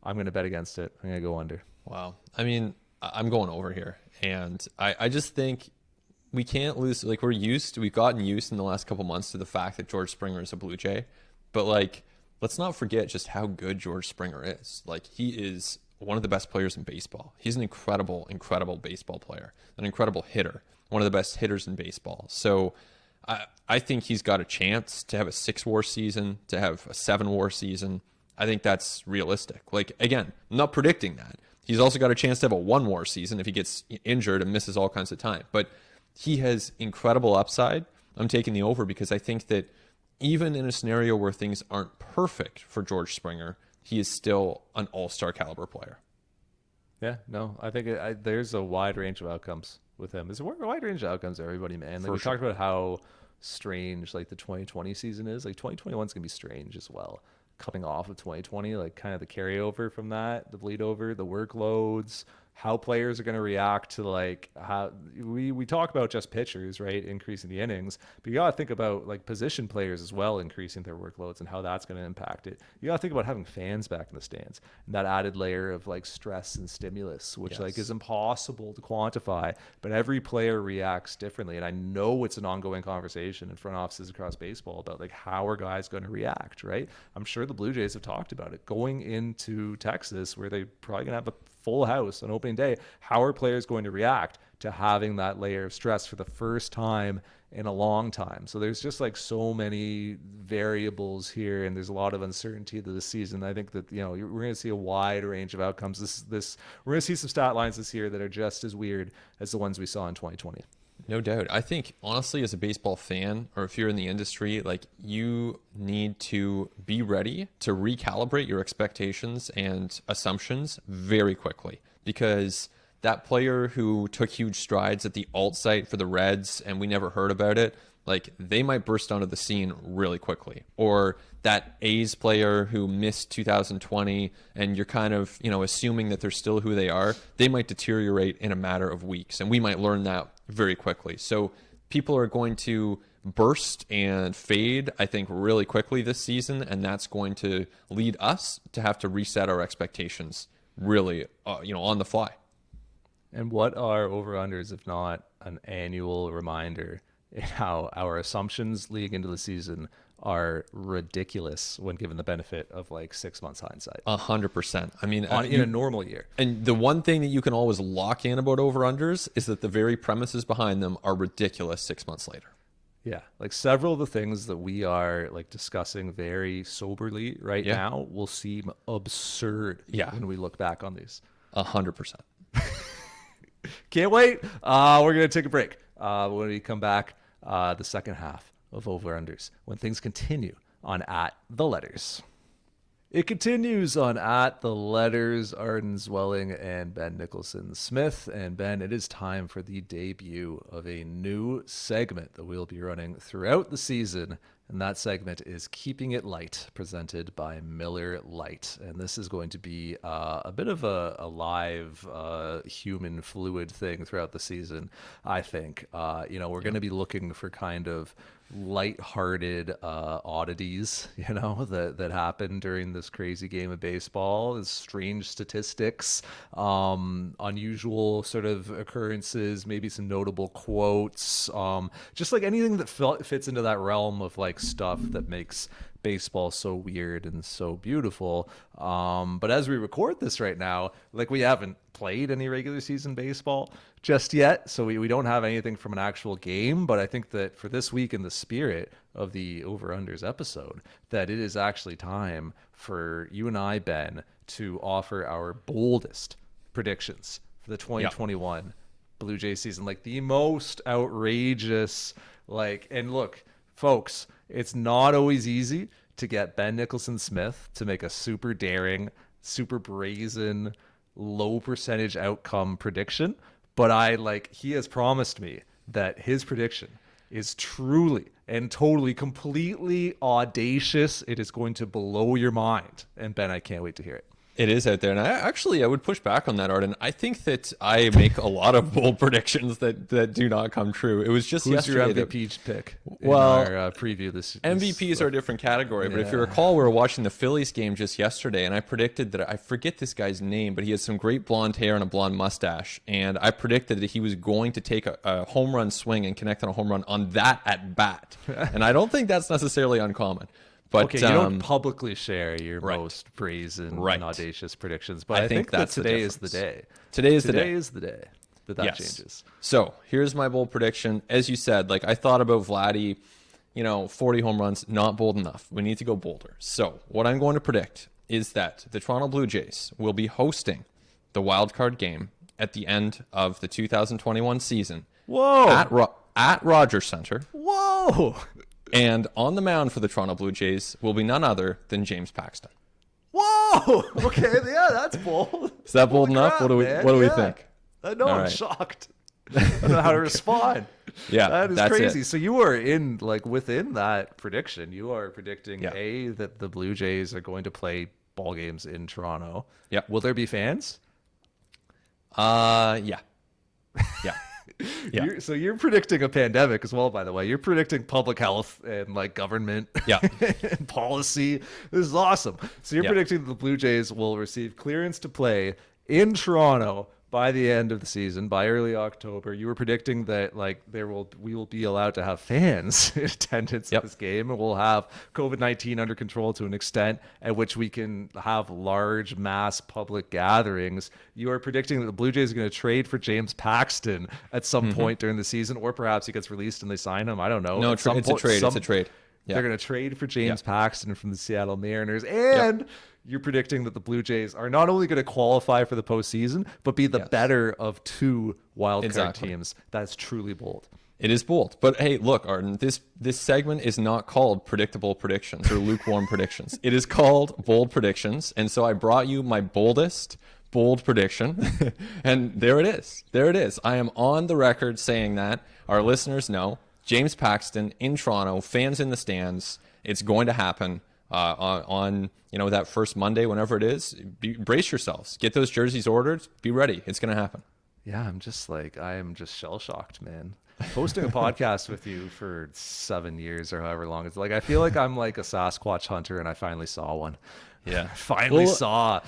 I'm going to bet against it. I'm going to go under. Wow. I mean, I'm going over here. And I just think we can't lose. Like, we've gotten used in the last couple months to the fact that George Springer is a Blue Jay. But, like, let's not forget just how good George Springer is. Like, he is one of the best players in baseball. He's an incredible, incredible baseball player, an incredible hitter, one of the best hitters in baseball. So I think he's got a chance to have a 6-WAR season, to have a 7-WAR season. I think that's realistic. Like, again, I'm not predicting that. He's also got a chance to have a 1-WAR season if he gets injured and misses all kinds of time. But he has incredible upside. I'm taking the over because I think that even in a scenario where things aren't perfect for George Springer, he is still an all-star caliber player. Yeah, no, I think there's a wide range of outcomes with him. There's a wide range of outcomes, everybody, man. Like, we talked about how strange like the 2020 season is. Like 2021 is going to be strange as well. Coming off of 2020, like kind of the carryover from that, the bleed over, the workloads, how players are going to react to like how we talk about just pitchers, right? Increasing the innings, but you got to think about like position players as well, increasing their workloads and how that's going to impact it. You got to think about having fans back in the stands and that added layer of like stress and stimulus, which like is impossible to quantify, but every player reacts differently. And I know it's an ongoing conversation in front offices across baseball about like how are guys going to react, right? I'm sure the Blue Jays have talked about it going into Texas where they probably going to have a full house on opening day. How are players going to react to having that layer of stress for the first time in a long time? So there's just like so many variables here, and there's a lot of uncertainty to the season. I think that, you know, we're going to see a wide range of outcomes. We're going to see some stat lines this year that are just as weird as the ones we saw in 2020. No doubt. I think, honestly, as a baseball fan, or if you're in the industry, like, you need to be ready to recalibrate your expectations and assumptions very quickly, because that player who took huge strides at the alt site for the Reds and we never heard about it, like, they might burst onto the scene really quickly. Or that A's player who missed 2020 and you're kind of, you know, assuming that they're still who they are, they might deteriorate in a matter of weeks. And we might learn that very quickly. So people are going to burst and fade, I think, really quickly this season. And that's going to lead us to have to reset our expectations really, on the fly. And what are over-unders if not an annual reminder in how our assumptions leading into the season are ridiculous when given the benefit of like 6 months hindsight. 100%. I mean, in a normal year. And the one thing that you can always lock in about over-unders is that the very premises behind them are ridiculous 6 months later. Yeah, like several of the things that we are like discussing very soberly right now will seem absurd when we look back on these. 100%. Can't wait. We're going to take a break. When we come back, the second half of Over-Unders, when things continue on At The Letters. It continues on At The Letters, Arden Zwelling and Ben Nicholson Smith. And Ben, it is time for the debut of a new segment that we'll be running throughout the season. And that segment is Keeping It Light, presented by Miller Lite. And this is going to be a bit of a live human fluid thing throughout the season, I think. We're going to be looking for kind of lighthearted oddities, that happen during this crazy game of baseball. Strange statistics, unusual sort of occurrences, maybe some notable quotes, just like anything that fits into that realm of like stuff that makes baseball so weird and so beautiful. But as we record this right now, like, we haven't played any regular season baseball just yet, so we don't have anything from an actual game. But I think that for this week, in the spirit of the Over-Unders episode, that it is actually time for you and I, Ben, to offer our boldest predictions for the 2021 Blue Jays season. Like, the most outrageous, and look, folks, it's not always easy to get Ben Nicholson Smith to make a super daring, super brazen, low percentage outcome prediction. But he has promised me that his prediction is truly and totally, completely audacious. It is going to blow your mind. And Ben, I can't wait to hear it. It is out there. And I would push back on that, Arden. I think that I make a lot of bold predictions that do not come true. It was just Who's yesterday. Your MVP pick in our preview this MVPs are a different category. But if you recall, we were watching the Phillies game just yesterday, and I predicted that, I forget this guy's name, but he has some great blonde hair and a blonde mustache. And I predicted that he was going to take a home run swing and connect on a home run on that at bat. And I don't think that's necessarily uncommon. But, okay, you don't publicly share your most brazen and audacious predictions, but I think that today is the day. Today is the day that changes. So here's my bold prediction. As you said, I thought about Vladdy, 40 home runs, not bold enough. We need to go bolder. So what I'm going to predict is that the Toronto Blue Jays will be hosting the wild card game at the end of the 2021 season. Whoa! At Rogers Center. Whoa! And on the mound for the Toronto Blue Jays will be none other than James Paxton. Whoa! Okay, that's bold. Is that bold enough? What do we think? No, I'm shocked. I don't know how to respond. Yeah, That is that's crazy. it. So you are in like within that prediction. You are predicting Yeah. that the Blue Jays are going to play ball games in Toronto. Yeah. Will there be fans? Yeah. Yeah. Yeah. So you're predicting a pandemic as well, by the way. You're predicting public health and like government Yeah. and policy. This is awesome. So you're Yeah. predicting that the Blue Jays will receive clearance to play in Toronto by the end of the season, by early October. You were predicting that like we will be allowed to have fans in attendance at Yep. this game, and we'll have COVID-19 under control to an extent at which we can have large mass public gatherings. You are predicting that the Blue Jays are going to trade for James Paxton at some point during the season, or perhaps he gets released and they sign him. I don't know. No, At some it's a point- trade. some- It's a trade. Yeah. They're going to trade for James Yeah. Paxton from the Seattle Mariners, and you're predicting that the Blue Jays are not only going to qualify for the postseason, but be the Yes. better of two wildcard Exactly. teams. That's truly bold. It is bold. But hey, look, Arden, this segment is not called predictable predictions or lukewarm predictions. It is called bold predictions. And so I brought you my bold prediction. And there it is. There it is. I am on the record saying that. Our listeners know. James Paxton in Toronto, fans in the stands. It's going to happen on that first Monday, whenever it is. Brace yourselves. Get those jerseys ordered. Be ready. It's going to happen. Yeah, I am just shell shocked, man. Hosting a podcast with you for 7 years or however long it's like, I feel like I'm like a Sasquatch hunter, and I finally saw one. Yeah. Finally saw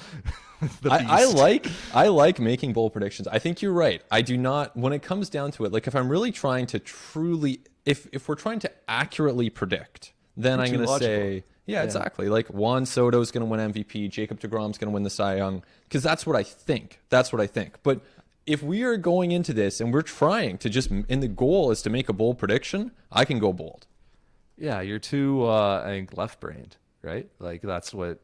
the beast. I like making bold predictions. I think you're right. I do not, when it comes down to it, like if I'm really trying to if we're trying to accurately predict, then I'm going to say, yeah, exactly. Like Juan Soto's going to win MVP, Jacob deGrom's going to win the Cy Young, because that's what I think. But if we are going into this and we're trying to and the goal is to make a bold prediction, I can go bold. Yeah, you're too, I think, left-brained, right? Like that's what,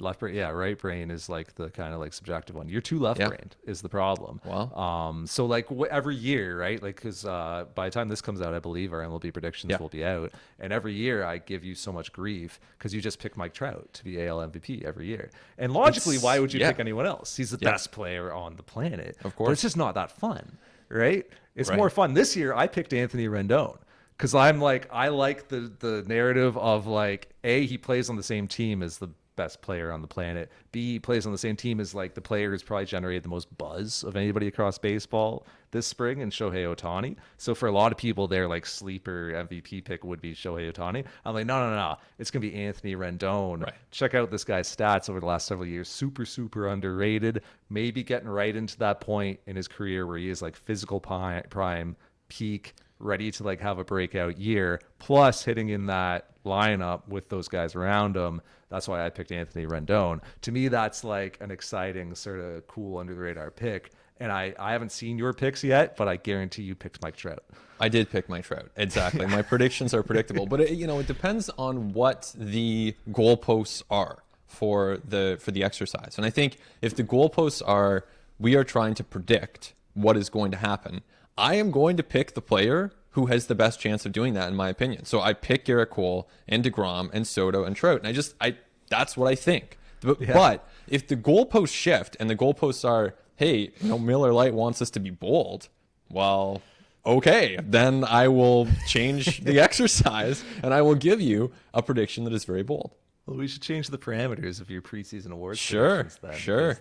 left brain. Yeah, right brain is like the kind of like subjective one. You're too left-brained is the problem. Wow. So like every year, right? Like because by the time this comes out, I believe our MLB predictions will be out, and every year I give you so much grief because you just pick Mike Trout to be AL MVP every year. And logically, why would you pick anyone else? He's the best player on the planet. Of course. But it's just not that fun, right? It's more fun. This year, I picked Anthony Rendon. Because I'm like, I like the narrative of like, A, he plays on the same team as the best player on the planet. B, he plays on the same team as like the player who's probably generated the most buzz of anybody across baseball this spring, and Shohei Ohtani. So for a lot of people, their like sleeper MVP pick would be Shohei Ohtani. I'm like, no. It's going to be Anthony Rendon. Right. Check out this guy's stats over the last several years. Super, super underrated. Maybe getting right into that point in his career where he is like physical prime, peak, ready to like have a breakout year, plus hitting in that lineup with those guys around him. That's why I picked Anthony Rendon. To me, that's like an exciting sort of cool under the radar pick. And I haven't seen your picks yet, but I guarantee you picked Mike Trout. I did pick Mike Trout. Exactly. My predictions are predictable, but it depends on what the goalposts are for the exercise. And I think if the goalposts are, we are trying to predict what is going to happen, I am going to pick the player who has the best chance of doing that, in my opinion. So I pick Garrett Cole and DeGrom and Soto and Trout. And that's what I think. But if the goalposts shift and the goalposts are, hey, Miller Lite wants us to be bold, well, okay, then I will change the exercise and I will give you a prediction that is very bold. Well, we should change the parameters of your preseason awards. Sure.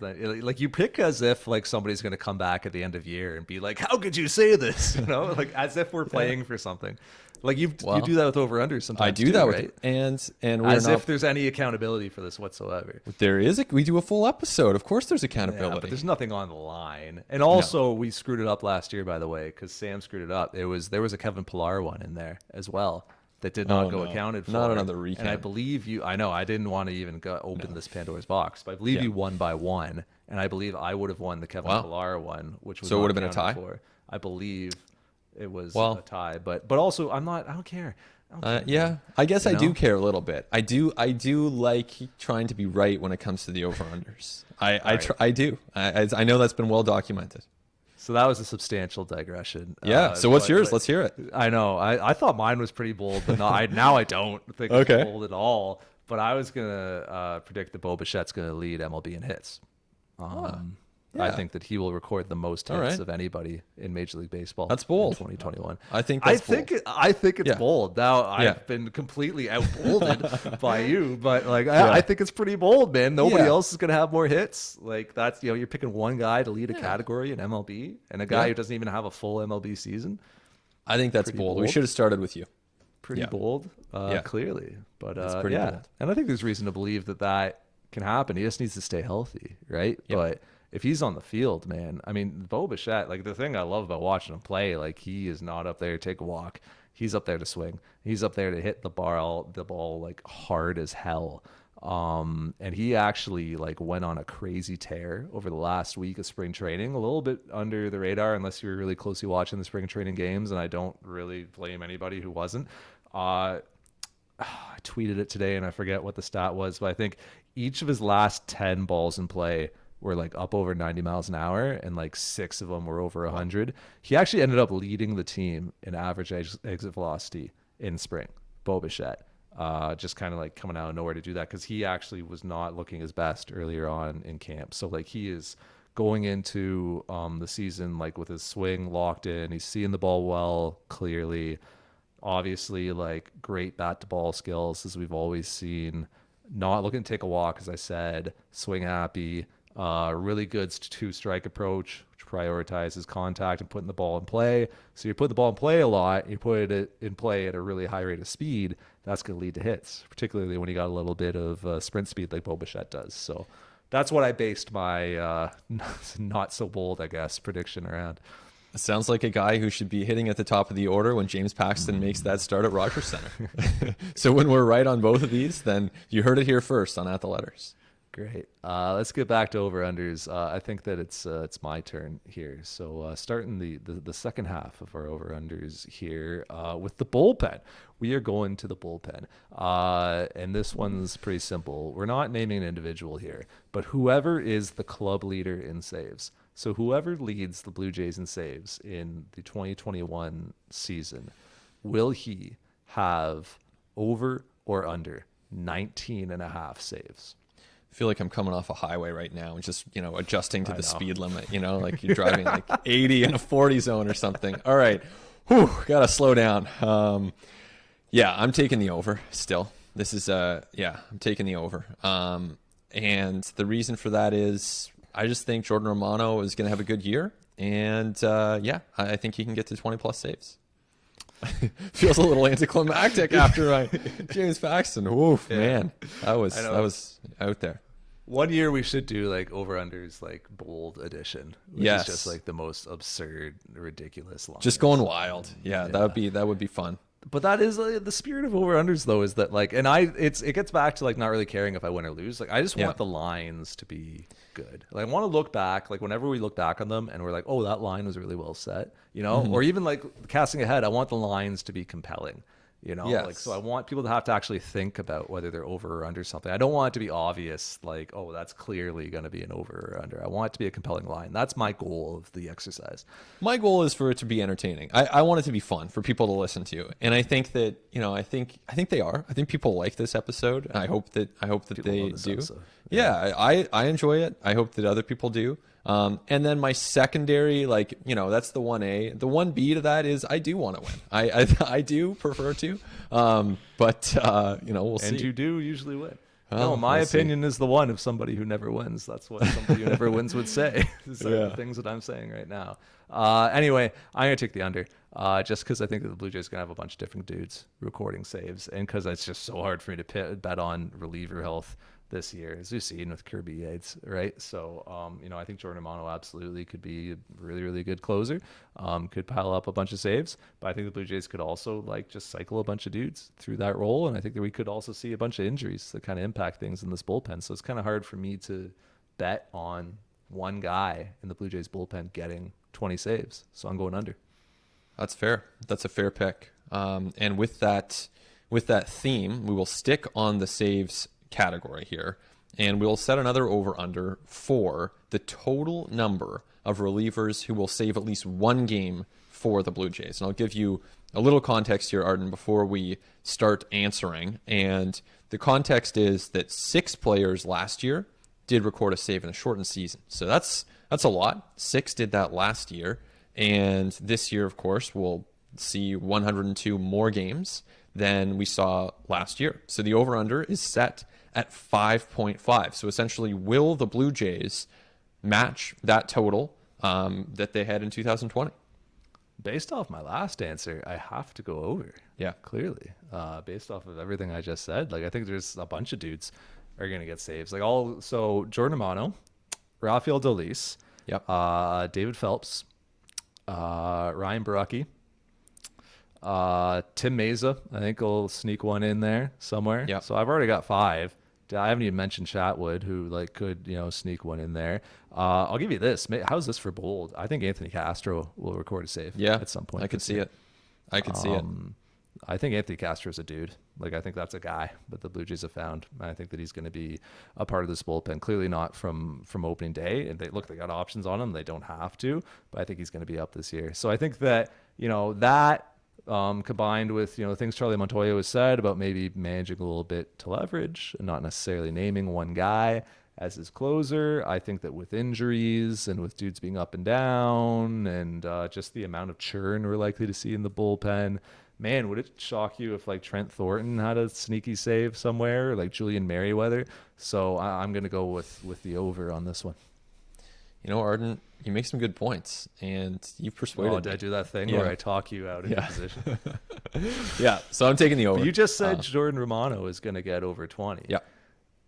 Like you pick as if like somebody's going to come back at the end of year and be like, "How could you say this?" Like as if we're playing for something. Like you do that with over/unders sometimes. I do that right? with and as if there's any accountability for this whatsoever. There is. We do a full episode. Of course, there's accountability. Yeah, but there's nothing on the line. And also, we screwed it up last year, by the way, because Sam screwed it up. There was a Kevin Pillar one in there as well that did not go accounted for. Not another recap. And I believe you. I know I didn't want to even open this Pandora's box, but I believe you won by one, and I believe I would have won the Kevin Pillar one, which was so it would have been a tie. I believe it was a tie, but also I don't care. Yeah, I guess I do care a little bit. I do like trying to be right when it comes to the over-unders. I do. I know that's been well documented. So that was a substantial digression. Yeah. So what's yours? Let's hear it. I know. I thought mine was pretty bold, but now I don't think it's bold at all. But I was gonna predict that Bo Bichette's gonna lead MLB in hits. I think that he will record the most hits right. of anybody in Major League Baseball. That's bold. In 2021. I think that's bold. I think it's bold. Now I've been completely outbolded by you, but like I think it's pretty bold, man. Nobody else is gonna have more hits. Like that's you're picking one guy to lead a category in MLB, and a guy who doesn't even have a full MLB season. I think that's bold. We should have started with you. Pretty bold, clearly, but it's pretty bold. And I think there's reason to believe that can happen. He just needs to stay healthy, right? But if he's on the field, man, I mean, Bo Bichette, like the thing I love about watching him play, like he is not up there to take a walk. He's up there to swing. He's up there to hit the ball like hard as hell. And he actually like went on a crazy tear over the last week of spring training, a little bit under the radar unless you're really closely watching the spring training games. And I don't really blame anybody who wasn't. I tweeted it today and I forget what the stat was, but I think each of his last 10 balls in play were like up over 90 miles an hour, and like 6 of them were over 100. He actually ended up leading the team in average exit velocity in spring, Bo Bichette. Just kind of like coming out of nowhere to do that because he actually was not looking his best earlier on in camp. So like he is going into the season like with his swing locked in. He's seeing the ball well, clearly. Obviously, like great bat to ball skills as we've always seen. Not looking to take a walk, as I said. Swing happy. Really good 2-strike approach, which prioritizes contact and putting the ball in play. So you put the ball in play a lot, you put it in play at a really high rate of speed, that's going to lead to hits, particularly when you got a little bit of sprint speed like Bo Bichette does. So that's what I based my not so bold, I guess, prediction around. It sounds like a guy who should be hitting at the top of the order when James Paxton makes that start at Rogers Center. So when we're right on both of these, then you heard it here first on At the Letters. Great. Let's get back to over-unders. I think that it's my turn here. So starting the second half of our over-unders here with the bullpen. We are going to the bullpen. And this one's pretty simple. We're not naming an individual here, but whoever is the club leader in saves. So whoever leads the Blue Jays in saves in the 2021 season, will he have over or under 19 and a half saves? I feel like I'm coming off a highway right now and just, adjusting to the speed limit, like you're driving like 80 in a 40 zone or something. All right. Whew, gotta slow down. I'm taking the over still. This is, I'm taking the over. And the reason for that is I just think Jordan Romano is going to have a good year. And I think he can get to 20 plus saves. Feels a little anticlimactic after my James Paxton. Oof, man, that was out there. One year we should do like over-unders like bold edition, which is just like the most absurd, ridiculous line. Just going wild. Yeah, that would be fun. But that is the spirit of over-unders, though, is that like, and it gets back to like not really caring if I win or lose. Like I just want the lines to be good. Like I want to look back, like whenever we look back on them and we're like, oh, that line was really well set, or even like casting ahead, I want the lines to be compelling. Like, so I want people to have to actually think about whether they're over or under something. I don't want it to be obvious, like, oh, that's clearly going to be an over or under. I want it to be a compelling line. That's my goal of the exercise. My goal is for it to be entertaining. I want it to be fun for people to listen to. And I think that, I think they are. I think people like this episode. I hope that they do. I enjoy it. I hope that other people do. And then my secondary, that's the 1A. The 1B to that is I do want to win. I do prefer to, but we'll see. And you do usually win. No, my opinion is the one of somebody who never wins. That's what somebody who never wins would say. These are the things that I'm saying right now. Anyway, I'm going to take the under just because I think that the Blue Jays are going to have a bunch of different dudes recording saves, and because it's just so hard for me to bet on reliever health this year, as we've seen with Kirby Yates, right? So, I think Jordan Manoah absolutely could be a really, really good closer, could pile up a bunch of saves, but I think the Blue Jays could also just cycle a bunch of dudes through that role, and I think that we could also see a bunch of injuries that kind of impact things in this bullpen. So it's kind of hard for me to bet on one guy in the Blue Jays bullpen getting 20 saves. So I'm going under. That's fair. That's a fair pick. And with that theme, we will stick on the saves category here, and we'll set another over-under for the total number of relievers who will save at least one game for the Blue Jays. And I'll give you a little context here, Arden, before we start answering. And the context is that 6 players last year did record a save in a shortened season. So that's a lot. 6 did that last year. And this year, of course, we'll see 102 more games than we saw last year. So the over-under is set at 5.5. So essentially, will the Blue Jays match that total that they had in 2020? Based off my last answer, I have to go over. Yeah. Clearly. Based off of everything I just said, like I think there's a bunch of dudes are going to get saves. So Jordan Mano, Rafael Dolis, Yep. David Phelps, Ryan Baraki, Tim Meza, I think will sneak one in there somewhere. Yep. So I've already got 5. I haven't even mentioned Chatwood, who could sneak one in there. I'll give you this. How's this for bold? I think Anthony Castro will record a save. Yeah, at some point. I could see it. I could see it. I think Anthony Castro's a dude. I think that's a guy that the Blue Jays have found. I think that he's going to be a part of this bullpen. Clearly not from opening day. And they got options on him. They don't have to, but I think he's going to be up this year. So I think that that. Combined with things Charlie Montoya has said about maybe managing a little bit to leverage and not necessarily naming one guy as his closer. I think that with injuries and with dudes being up and down and just the amount of churn we're likely to see in the bullpen, man, would it shock you if Trent Thornton had a sneaky save somewhere, like Julian Merriweather? So I'm going to go with the over on this one. Arden, you make some good points, and you've persuaded me. Did I do that thing Yeah. where I talk you out into position? Yeah, so I'm taking the over. But you just said Jordan Romano is going to get over 20. Yeah.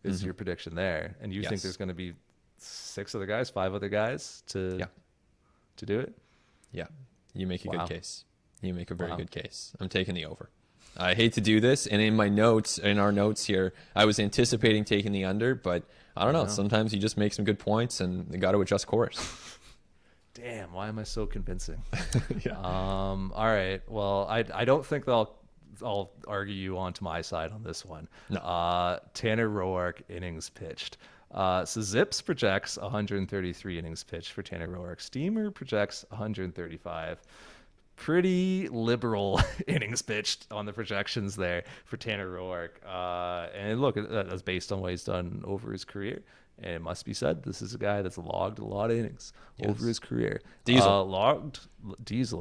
Is your prediction there? And you think Yes. there's going to be 5 other guys to do it? Yeah, you make a Wow. good case. You make a very Wow. good case. I'm taking the over. I hate to do this, and in our notes here, I was anticipating taking the under, but I don't know. Sometimes you just make some good points, and you got to adjust course. Damn, why am I so convincing? Yeah. All right. Well, I don't think I'll argue you onto my side on this one. No. Tanner Roark innings pitched. So Zips projects 133 innings pitched for Tanner Roark. Steamer projects 135. Pretty liberal innings pitched on the projections there for Tanner Roark. And look, that's based on what he's done over his career. And it must be said, this is a guy that's logged a lot of innings over his career. Diesel,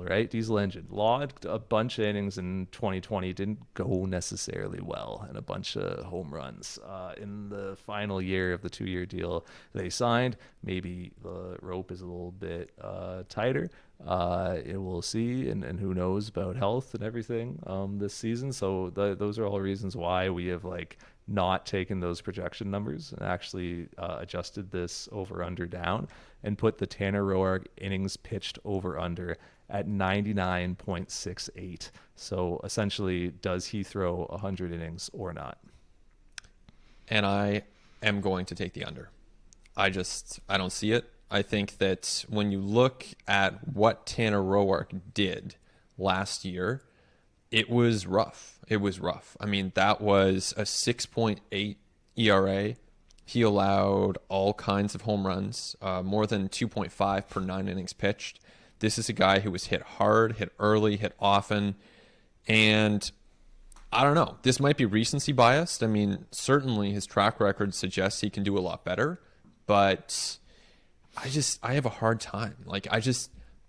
right? Diesel engine. Logged a bunch of innings in 2020. Didn't go necessarily well. And a bunch of home runs. In the final year of the 2-year deal they signed, maybe the rope is a little bit tighter. We'll see. And who knows about health and everything this season. So those are all reasons why we have not taken those projection numbers and actually adjusted this over-under down and put the Tanner Roark innings pitched over-under at 99.68. So essentially, does he throw 100 innings or not? And I am going to take the under. I don't see it. I think that when you look at what Tanner Roark did last year, it was rough. It was rough. I mean, that was a 6.8 ERA. He allowed all kinds of home runs, more than 2.5 per 9 innings pitched. This is a guy who was hit hard, hit early, hit often. And I don't know. This might be recency biased. I mean, certainly his track record suggests he can do a lot better. But I have a hard time.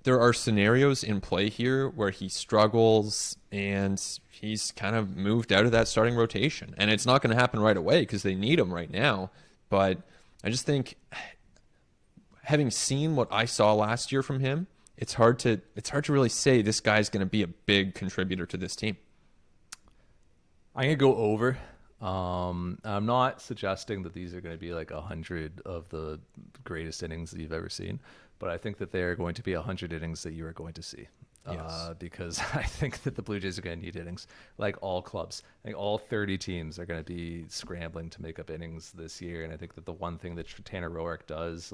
There are scenarios in play here where he struggles and he's kind of moved out of that starting rotation. And it's not going to happen right away because they need him right now. But I just think, having seen what I saw last year from him, it's hard to really say this guy's going to be a big contributor to this team. I'm going to go over. I'm not suggesting that these are going to be 100 of the greatest innings that you've ever seen. But I think that they are going to be 100 innings that you are going to see. Yes. Because I think that the Blue Jays are going to need innings, like all clubs. I think all 30 teams are going to be scrambling to make up innings this year. And I think that the one thing that Tanner Roark does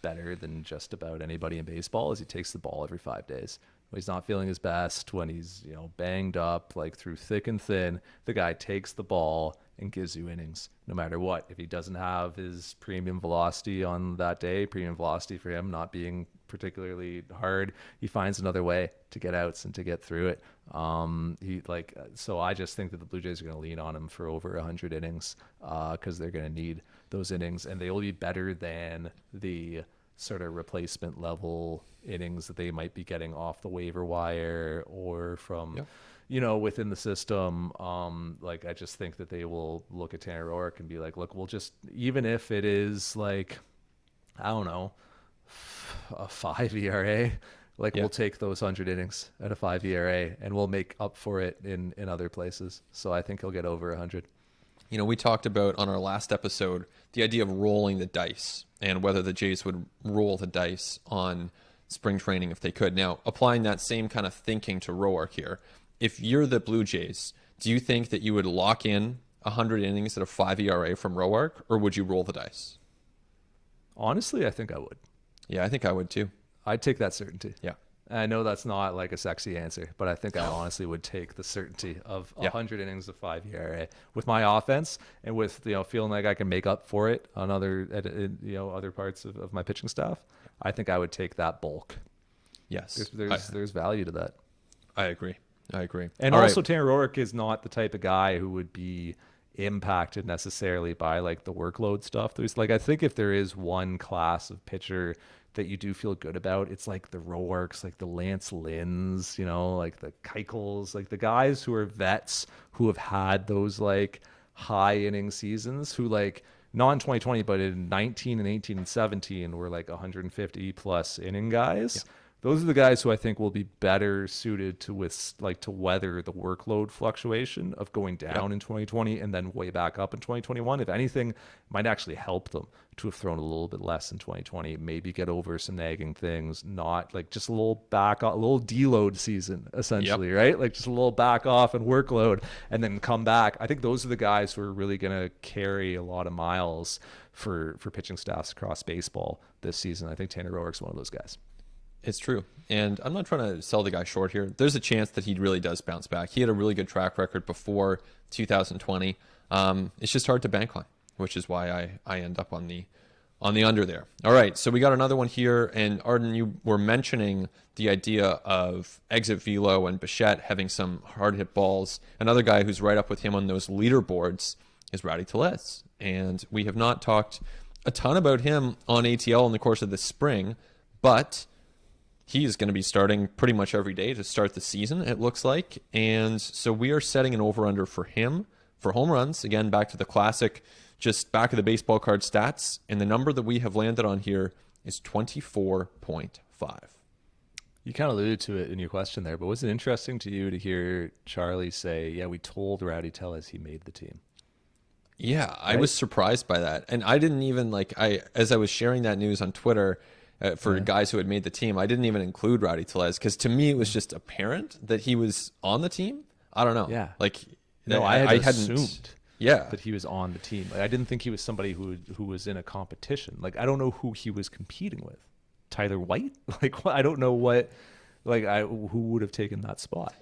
better than just about anybody in baseball is he takes the ball every 5 days. when he's not feeling his best, when he's, banged up, like through thick and thin, the guy takes the ball and gives you innings no matter what. If he doesn't have his premium velocity on that day, premium velocity for him not being particularly hard, he finds another way to get outs and to get through it. So I just think that the Blue Jays are going to lean on him for over 100 innings because they're going to need those innings, and they will be better than the sort of replacement level innings that they might be getting off the waiver wire or from, within the system. I just think that they will look at Tanner Roark and be like, look, we'll just, even if it is like, I don't know, a 5 ERA, we'll take those 100 innings at a 5 ERA and we'll make up for it in other places. So I think he'll get over 100. We talked about on our last episode the idea of rolling the dice and whether the Jays would roll the dice on spring training if they could. Now, applying that same kind of thinking to Roark here, if you're the Blue Jays, do you think that you would lock in 100 innings at a 5 ERA from Roark, or would you roll the dice? Honestly, I think I would. Yeah, I think I would too. I'd take that certainty. Yeah. I know that's not like a sexy answer, but I think I honestly would take the certainty of 100 innings of 5 ERA with my offense and with, feeling like I can make up for it on other parts of my pitching staff. I think I would take that bulk. Yes. There's value to that. I agree. And All also right. Tanner Roark is not the type of guy who would be impacted necessarily by like the workload stuff. There's I think if there is one class of pitcher that you do feel good about, it's like the Roarks, like the Lance Lynns, like the Keuchels, like the guys who are vets who have had those like high inning seasons, who not in 2020, but in 19 and 18 and 17 were like 150 plus inning guys. Yeah. Those are the guys who I think will be better suited to weather the workload fluctuation of going down in 2020 and then way back up in 2021. If anything, it might actually help them to have thrown a little bit less in 2020, maybe get over some nagging things, not just a little a little deload season, essentially, right? Just a little back off and workload and then come back. I think those are the guys who are really going to carry a lot of miles for pitching staffs across baseball this season. I think Tanner Roark's one of those guys. It's true. And I'm not trying to sell the guy short here. There's a chance that he really does bounce back. He had a really good track record before 2020. It's just hard to bank on, which is why I end up on the under there. All right, so we got another one here. And Arden, you were mentioning the idea of exit velo and Bichette having some hard hit balls. Another guy who's right up with him on those leaderboards is Ratty Toles. And we have not talked a ton about him on ATL in the course of the spring, but he is going to be starting pretty much every day to start the season, it looks like. And so we are setting an over-under for him for home runs. Again, back to the classic, just back of the baseball card stats. And the number that we have landed on here is 24.5. You kind of alluded to it in your question there, but was it interesting to you to hear Charlie say, yeah, we told Ratty Toles he made the team? Yeah, right? I was surprised by that. And I didn't even as I was sharing that news on Twitter, for guys who had made the team, I didn't even include Ratty Toles because to me it was just apparent that he was on the team. I don't know. Yeah. I hadn't assumed that he was on the team. I didn't think he was somebody who was in a competition. I don't know who he was competing with. Tyler White? I don't know who would have taken that spot.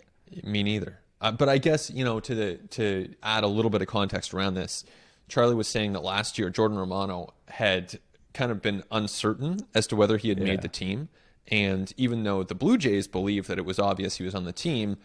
Me neither. But I guess, to add a little bit of context around this, Charlie was saying that last year Jordan Romano had kind of been uncertain as to whether he had made the team. And even though the Blue Jays believed that it was obvious he was on the team,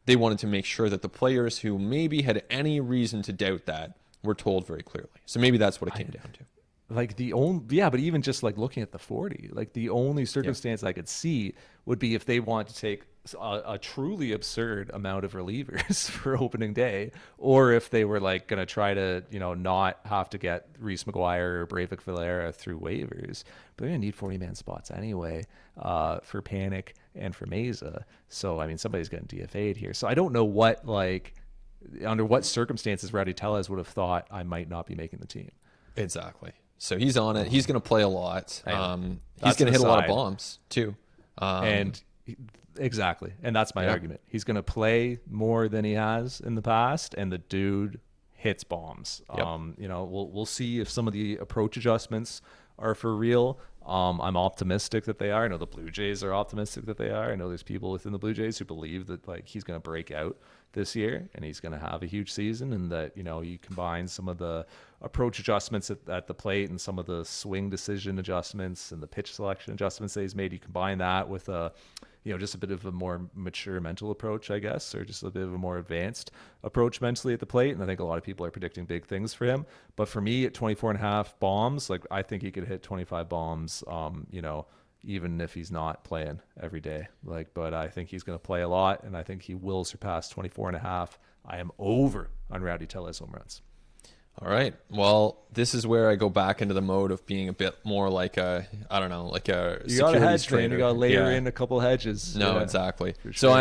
they wanted to make sure that the players who maybe had any reason to doubt that were told very clearly. So maybe that's what it came down to. But even just looking at the 40, the only circumstance I could see would be if they want to take a truly absurd amount of relievers for opening day, or if they were going to try to not have to get Reese McGuire or Breivik Valera through waivers, but they're going to need 40-man spots anyway for Panic and for Meza. So somebody's getting DFA'd here. So I don't know what under what circumstances Ratty Toles would have thought I might not be making the team. Exactly. So he's on it. He's going to play a lot. He's going to hit a lot of bombs too. Exactly. And that's my argument. He's going to play more than he has in the past, and the dude hits bombs. Yep. We'll see if some of the approach adjustments are for real. I'm optimistic that they are. I know the Blue Jays are optimistic that they are. I know there's people within the Blue Jays who believe that like he's going to break out this year and he's going to have a huge season, and that, you know, you combine some of the approach adjustments at the plate and some of the swing decision adjustments and the pitch selection adjustments that he's made. You combine that with a, you know, just a bit of a more mature mental approach, I guess, or just a bit of a more advanced approach mentally at the plate. And I think a lot of people are predicting big things for him. But for me, at 24.5 bombs, like I think he could hit 25 bombs, you know, even if he's not playing every day. Like, but I think he's going to play a lot, and I think he will surpass 24.5. I am over on Ratty Toles home runs. All right. Well, this is where I go back into the mode of being a bit more like a, I don't know, like a You got a securities hedge, trader. man. You got to layer in a couple hedges. No, Yeah, exactly. for So sure.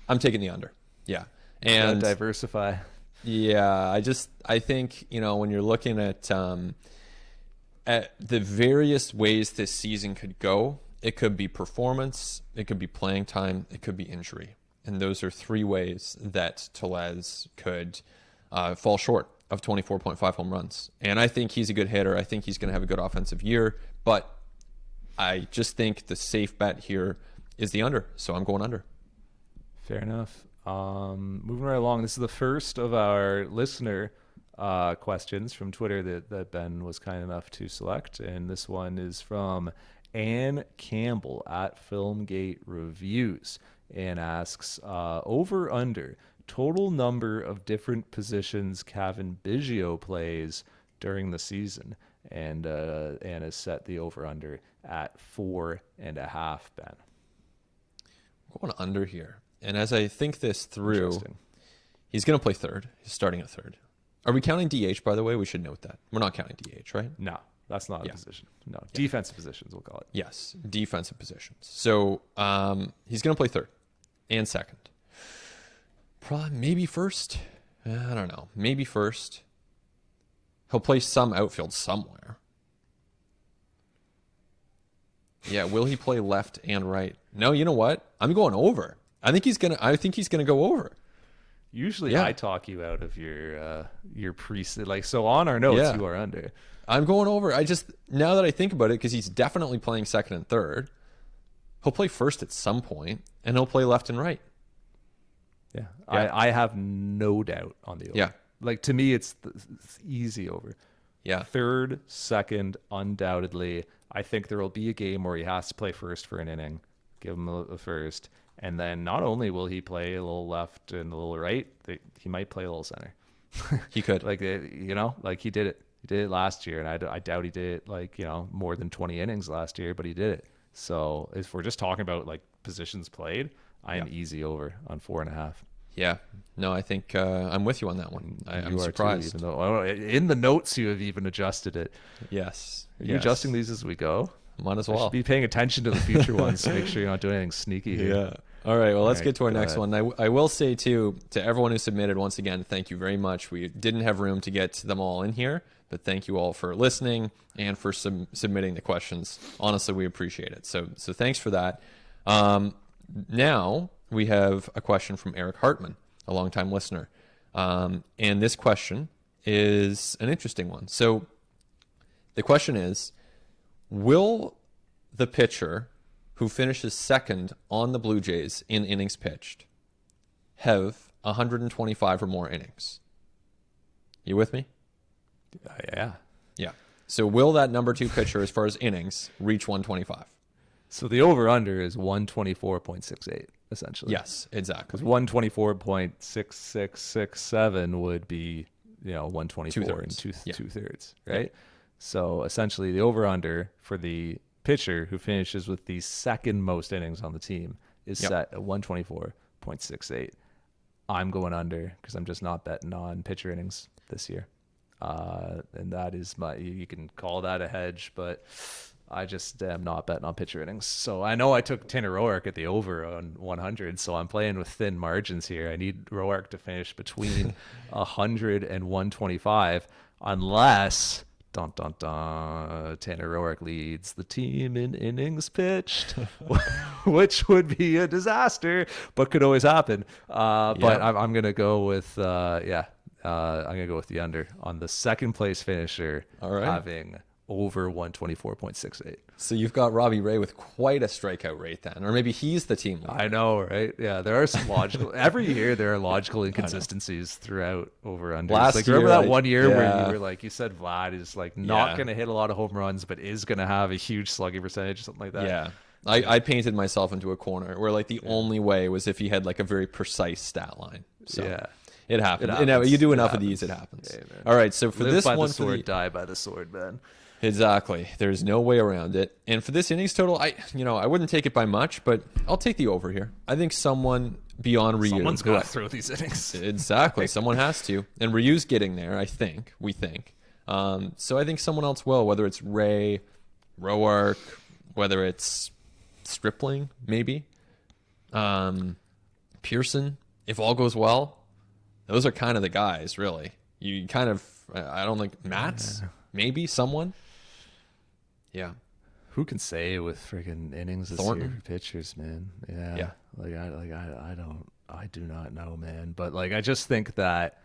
I'm taking the under. Yeah. You gotta And diversify. yeah, I think, you know, when you're looking at the various ways this season could go, it could be performance, it could be playing time, it could be injury. And those are three ways that Toles could fall short of 24.5 home runs. And I think he's a good hitter. I think he's going to have a good offensive year. But I just think the safe bet here is the under. So I'm going under. Fair enough. Moving right along. This is the first of our listener questions from Twitter that Ben was kind enough to select. And this one is from Ann Campbell at Filmgate Reviews, and asks, over under total number of different positions Kevin Biggio plays during the season. And has set the over under at 4.5, Ben. I'm going under here. And as I think this through, Interesting. he's going to play third. He's starting at third. Are we counting DH, by the way? We should note that. We're not counting DH, right? No, that's not Yeah. a position. No, defensive positions, we'll call it. Yes, defensive positions. So he's going to play third and second. Probably maybe first. I don't know. Maybe first. He'll play some outfield somewhere. Yeah, will he play left and right? No, you know what? I'm going over. I think he's gonna go over. Usually, Yeah. I talk you out of your preset. Like, so on our notes, Yeah. you are under. I'm going over. I just, now that I think about it, because he's definitely playing second and third, he'll play first at some point, and he'll play left and right. Yeah, Yeah. I have no doubt on the over. Yeah. Like, to me, it's easy over. Yeah. Third, second, undoubtedly. I think there will be a game where he has to play first for an inning. Give him a first. And then not only will he play a little left and a little right, he might play a little center. He could. Like, you know, like he did it. He did it last year, and I doubt he did it, like, you know, more than 20 innings last year, but he did it. So if we're just talking about like positions played, I am easy over on 4.5. Yeah. No, I think I'm with you on that one. I'm You are surprised. too, even though in the notes you have even adjusted it. Yes. Are you adjusting these as we go? Might as I well. should be paying attention to the future ones to make sure you're not doing anything sneaky here. Yeah. All right. Well, let's All right, get to our go next ahead. one. I will say, too, to everyone who submitted, once again, thank you very much. We didn't have room to get them all in here, but thank you all for listening and for submitting the questions. Honestly, we appreciate it. So thanks for that. Now we have a question from Eric Hartman, a longtime listener. And this question is an interesting one. So the question is, will the pitcher who finishes second on the Blue Jays in innings pitched have 125 or more innings? You with me? Yeah. Yeah. So will that number two pitcher, as far as innings, reach 125? So the over-under is 124.68, essentially. Yes, exactly. Because 124.6667 would be, you know, 124 and two-thirds, right? So essentially the over-under for the pitcher who finishes with the second most innings on the team is set at 124.68. I'm going under because I'm just not betting on pitcher innings this year. And that is you can call that a hedge, but I just am not betting on pitcher innings. So I know I took Tanner Roark at the over on 100, so I'm playing with thin margins here. I need Roark to finish between 100 and 125, unless Tanner Roark leads the team in innings pitched, which would be a disaster, but could always happen. But I'm gonna go with I'm gonna go with the under on the second place finisher All right. having over 124.68. So you've got Robbie Ray with quite a strikeout rate then, or maybe he's the team leader. I know, right? Yeah, there are some logical. Every year there are logical inconsistencies throughout over under. Last Like remember year, that one year where yeah. you were like, you said Vlad is like not Yeah. going to hit a lot of home runs, but is going to have a huge slugging percentage, or something like that. Yeah. I painted myself into a corner where like the only way was if he had like a very precise stat line. So Yeah. it happens. It happens. You do enough It of these, it happens. happens. Hey, man. All right, so for Live this by one, the sword, die by the sword, man. exactly. There's no way around it. And for this innings total, I wouldn't take it by much, but I'll take the over here. I think someone beyond Ryu. Someone's got to throw these innings. Exactly. Someone has to. And Ryu's getting there, we think. So I think someone else will, whether it's Ray, Roark, whether it's Stripling, maybe. Pearson, if all goes well. Those are kind of the guys, really. You kind of, I don't think, Mats, maybe someone. Yeah. Who can say with friggin' innings this Thornton? year for pitchers, man? Yeah. Yeah. I do not know, man. But like, I just think that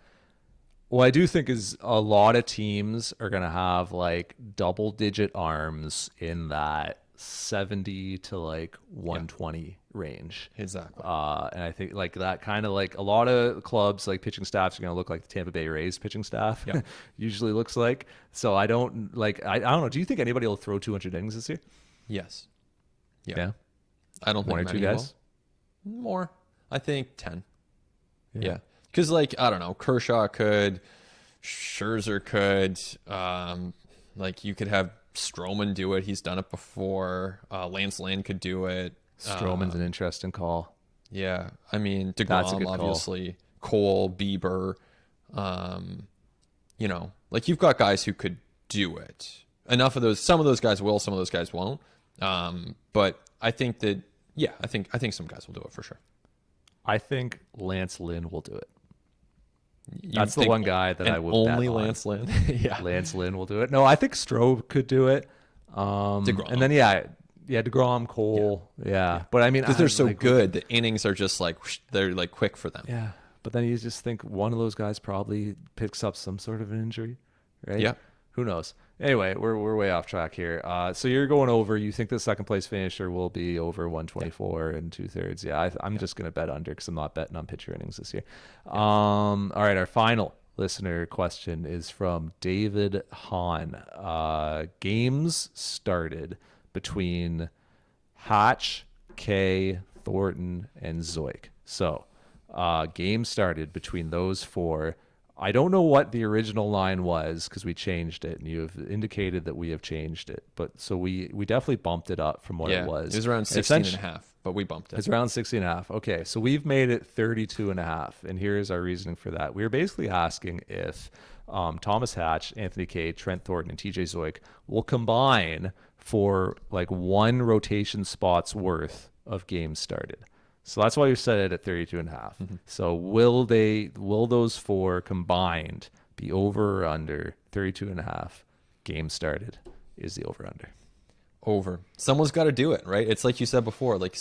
what I do think is a lot of teams are going to have like double digit arms in that 70 to like 120 range. Exactly. And I think like that kind of like a lot of clubs like pitching staffs are going to look like the Tampa Bay Rays pitching staff Yeah. usually looks like. So I don't like, I don't know. Do you think anybody will throw 200 innings this year? Yes. Yeah. I don't think One or two many guys? will. More. I think 10. Yeah. Because, like, I don't know, Kershaw could, Scherzer could, like, you could have Stroman do it. He's done it before. Lance Lynn could do it. Stroman's an interesting call. Yeah. I mean, That's a good DeGrom, call. obviously. Cole, Bieber. You know, like, you've got guys who could do it. Enough of those. Some of those guys will, some of those guys won't. But I think that, yeah, I think some guys will do it for sure. I think Lance Lynn will do it. You That's the think one guy that and I would only bet on. Lance Lynn. Yeah. Lance Lynn will do it. No, I think Strobe could do it. DeGrom. And then yeah, DeGrom, Cole, yeah. But I mean, Because they're so like, good, the innings are just like whoosh, they're like quick for them. Yeah, but then you just think one of those guys probably picks up some sort of an injury, right? Yeah. Who knows? Anyway, we're way off track here. So you're going over. You think the second place finisher will be over 124 and 2/3? Yeah, I'm just gonna bet under because I'm not betting on pitcher innings this year. All right, our final listener question is from David Hahn. Games started between Hatch, Kay, Thornton, and Zoik. So, game started between those four. I don't know what the original line was because we changed it, and you have indicated that we have changed it. But so we definitely bumped it up from what Yeah, it was. it was around 16 and a half, but we bumped it. It's around 60 and a half. Okay, so we've made it 32 and a half, and here's our reasoning for that. We were basically asking if Thomas Hatch, Anthony Kay, Trent Thornton, and TJ Zoik will combine for like one rotation spot's worth of games started. So that's why we set it at 32 and a half. Mm-hmm. So will those four combined be over or under 32 and a half games started is the over under. Over. Someone's got to do it, right? It's like you said before, like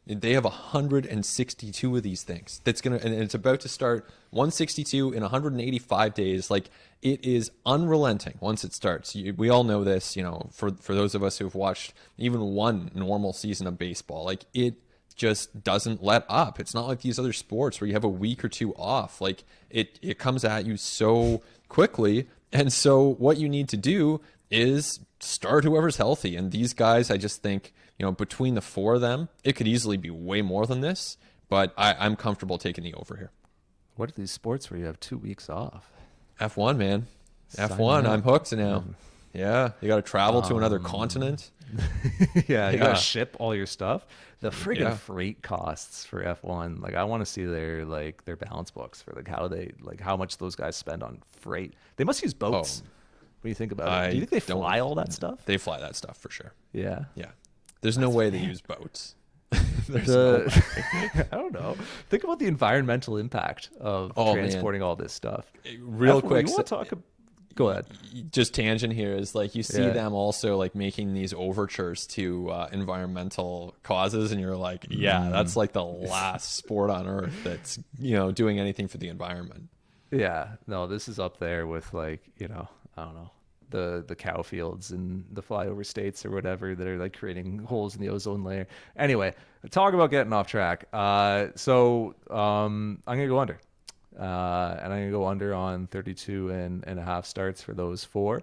they have 162 of these things. And it's about to start 162 in 185 days. Like, it is unrelenting once it starts. We all know this, for those of us who've watched even one normal season of baseball, like it just doesn't let up. It's not like these other sports where you have a week or two off. Like it comes at you so quickly. And so what you need to do is start whoever's healthy. And these guys, I just think, between the four of them, it could easily be way more than this, but I'm comfortable taking the over here. What are these sports where you have 2 weeks off? F1, man. Sign F1, up. I'm hooked now. Yeah, you got to travel to another continent. Yeah, you Yeah. gotta ship all your stuff. The friggin' Yeah. freight costs for F1. Like, I want to see their balance books for how much those guys spend on freight. They must use boats. When you think about it, do you think they fly all that stuff? They fly that stuff for sure. Yeah. Yeah. There's no way they use boats. There's no way. I don't know. Think about the environmental impact of transporting all this stuff. Real quick, You want to talk? Go ahead. just tangent here is like you see Yeah. them also like making these overtures to environmental causes, and you're like, yeah, that's like the last sport on earth that's doing anything for the environment. Yeah. No, this is up there with I don't know. the cow fields in the flyover states or whatever that are like creating holes in the ozone layer. Anyway, talk about getting off track. So I'm gonna go under. And I'm going to go under on 32 and a half starts for those four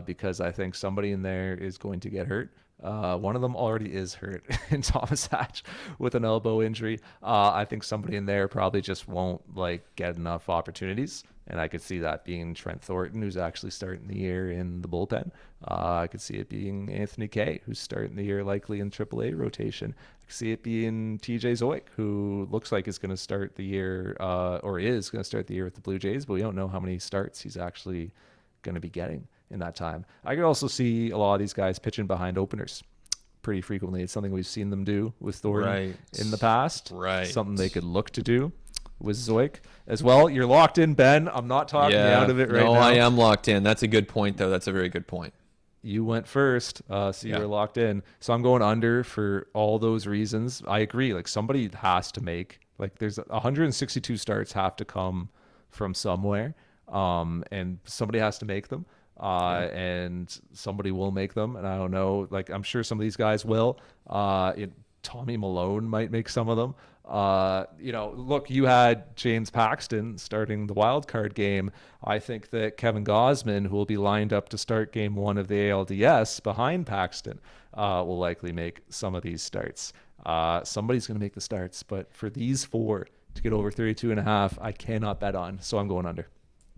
because I think somebody in there is going to get hurt. One of them already is hurt in Thomas Hatch with an elbow injury. I think somebody in there probably just won't like get enough opportunities. And I could see that being Trent Thornton, who's actually starting the year in the bullpen. I could see it being Anthony Kay, who's starting the year likely in AAA rotation. I could see it being TJ Zoik, who looks like is going to start the year, or is going to start the year with the Blue Jays, but we don't know how many starts he's actually going to be getting in that time. I could also see a lot of these guys pitching behind openers pretty frequently. It's something we've seen them do with Thornton in the past. Right. Something they could look to do with Zoik as well. You're locked in, Ben. I'm not talking you out of it right now. No, I am locked in. That's a good point, though. That's a very good point. You went first, so you were locked in. So I'm going under for all those reasons. I agree. Like somebody has to make, like there's 162 starts have to come from somewhere, and somebody has to make them. And somebody will make them. And I don't know, like I'm sure some of these guys will. Tommy Malone might make some of them. Look, you had James Paxton starting the wild card game. I think that Kevin Gausman, who will be lined up to start game one of the ALDS behind Paxton, will likely make some of these starts. Somebody's going to make the starts, but for these four to get over 32 and a half, I cannot bet on. So I'm going under.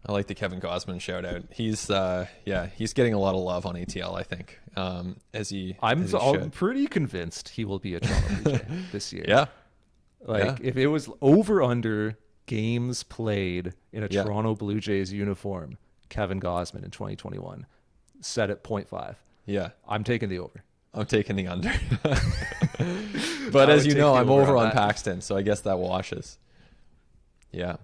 I like the Kevin Gausman shout out. He's getting a lot of love on ATL, I think. I'm pretty convinced he will be a Toronto Blue Jay this year. Yeah. If it was over under games played in a Toronto Blue Jays uniform, Kevin Gausman in 2021 set at 0.5. Yeah. I'm taking the over. I'm taking the under. But as you know, I'm over on Paxton, so I guess that washes. Yeah.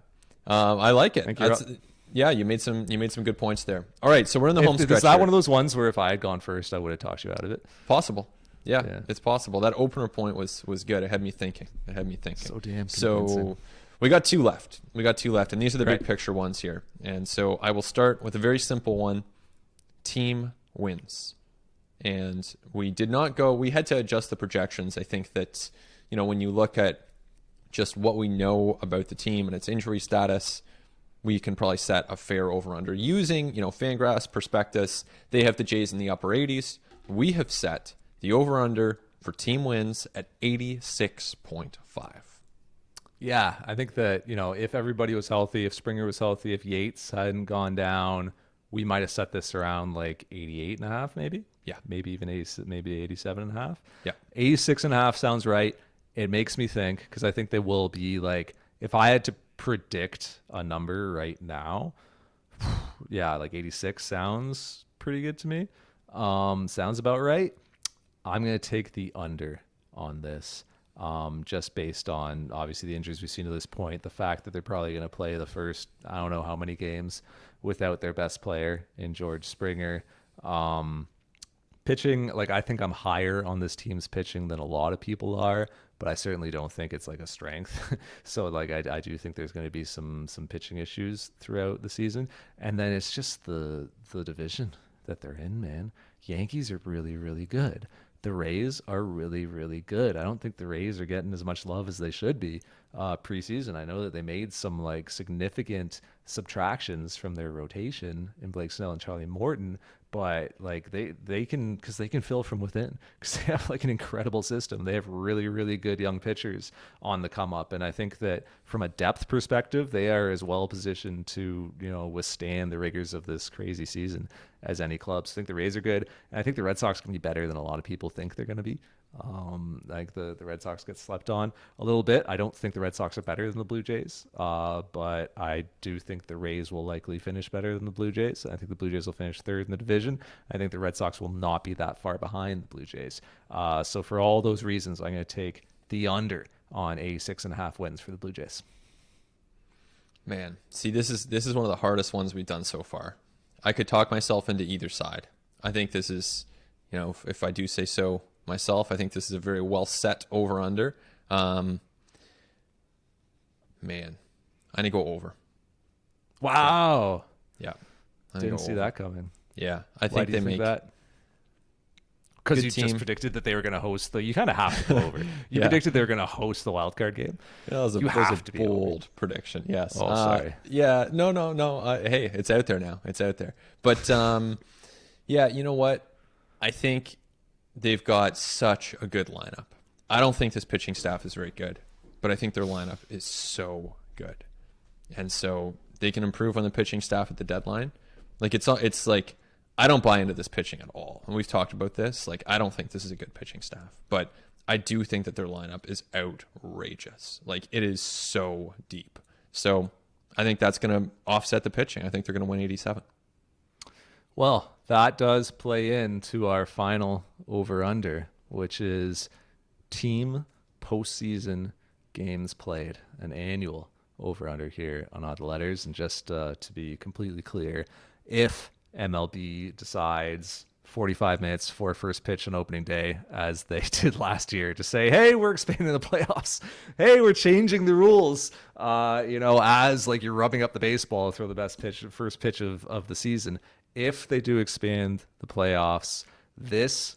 I like it. You made some good points there. All right, so we're in the home stretch. Is that one of those ones where if I had gone first, I would have talked you out of it? Possible. Yeah, it's possible. That opener point was good. It had me thinking. So damn convincing. So we got two left. And these are the big picture ones here. And so I will start with a very simple one. Team wins. And we had to adjust the projections. I think that, when you look at just what we know about the team and its injury status, we can probably set a fair over-under. Using, Fangraphs, Prospectus, they have the Jays in the upper 80s. We have set the over-under for team wins at 86.5. Yeah, I think that, if everybody was healthy, if Springer was healthy, if Yates hadn't gone down, we might have set this around like 88 and a half, maybe. Yeah. Maybe even 87 and a half. Yeah. 86 and a half sounds right. It makes me think, because I think they will be like, if I had to predict a number right now, like 86 sounds pretty good to me. Sounds about right. I'm going to take the under on this, just based on obviously the injuries we've seen to this point, the fact that they're probably going to play the first, I don't know how many games without their best player in George Springer. Pitching, like I think I'm higher on this team's pitching than a lot of people are, but I certainly don't think it's like a strength. So like I do think there's going to be some pitching issues throughout the season. And then it's just the division that they're in, man. Yankees are really, really good. The Rays are really, really good. I don't think the Rays are getting as much love as they should be preseason. I know that they made some like significant subtractions from their rotation in Blake Snell and Charlie Morton, but like they can fill from within because they have like an incredible system. They have really, really good young pitchers on the come up, and I think that from a depth perspective, they are as well positioned to withstand the rigors of this crazy season as any clubs. I think the Rays are good, and I think the Red Sox can be better than a lot of people think they're going to be. Like the Red Sox get slept on a little bit. I don't think the Red Sox are better than the Blue Jays, but I do think the Rays will likely finish better than the Blue Jays. I think the Blue Jays will finish third in the division. I think the Red Sox will not be that far behind the Blue Jays. So for all those reasons, I'm going to take the under on 86.5 wins for the Blue Jays. Man, see, this is one of the hardest ones we've done so far. I could talk myself into either side. I think this is, if I do say so myself, I think this is a very well set over under. Man, I need to go over. Wow. Yeah. Didn't see that coming. Yeah, I Why think do they you think make that? Because good you team. just predicted that they were going to host the. You kind of have to go over. You Yeah. predicted they were going to host the wild card game. That was a, You that was have a to be over. bold prediction. Yes. Oh, sorry. Yeah. No. Hey, it's out there now. It's out there. But yeah, you know what? I think they've got such a good lineup. I don't think this pitching staff is very good, but I think their lineup is so good, and so they can improve on the pitching staff at the deadline. Like it's like I don't buy into this pitching at all, and we've talked about this. Like I don't think this is a good pitching staff, but I do think that their lineup is outrageous. Like it is so deep. So I think that's going to offset the pitching. I think they're going to win 87. Well, that does play into our final over/under, which is team postseason games played, an annual over/under here on Odd Letters. And just to be completely clear, if MLB decides 45 minutes for first pitch on opening day, as they did last year, to say, hey, we're expanding the playoffs. Hey, we're changing the rules. As like you're rubbing up the baseball, throw the first pitch of the season. If they do expand the playoffs, this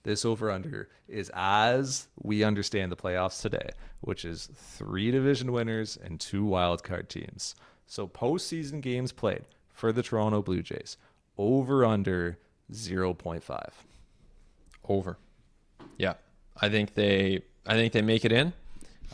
over/under is as we understand the playoffs today, which is 3 division winners and 2 wild card teams. So postseason games played for the Toronto Blue Jays, over/under 0.5. Over. Yeah. I think they make it in.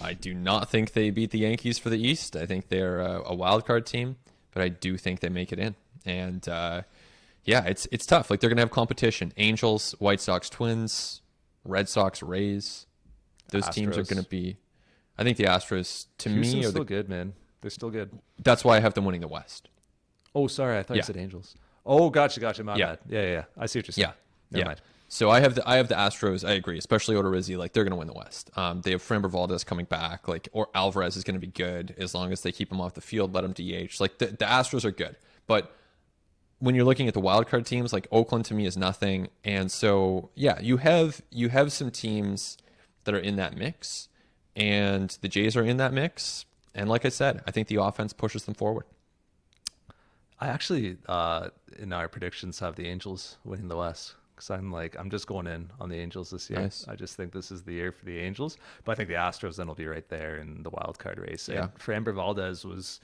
I do not think they beat the Yankees for the East. I think they're a wild card team, but I do think they make it in. And yeah, it's tough. Like they're gonna have competition. Angels, White Sox, Twins, Red Sox, Rays. Those Astros. teams are gonna be. I think the Astros, to Houston's me, are still good, man. They're still good. That's why I have them winning the West. Oh, sorry, I thought you Yeah. said Angels. Oh, gotcha. My Yeah. bad. Yeah. I see what you're saying. Yeah, Never yeah. mind. So I have the Astros. I agree, especially Odorizzi. Like they're gonna win the West. They have Framber Valdez coming back. Like or Alvarez is gonna be good as long as they keep him off the field, let him DH. Like the Astros are good, but when you're looking at the wild card teams, like Oakland to me is nothing. And so, yeah, you have some teams that are in that mix, and the Jays are in that mix. And like I said, I think the offense pushes them forward. I actually, in our predictions, have the Angels winning the West, because I'm just going in on the Angels this year. Nice. I just think this is the year for the Angels. But I think the Astros then will be right there in the wild card race. Yeah. And Framber Valdez was,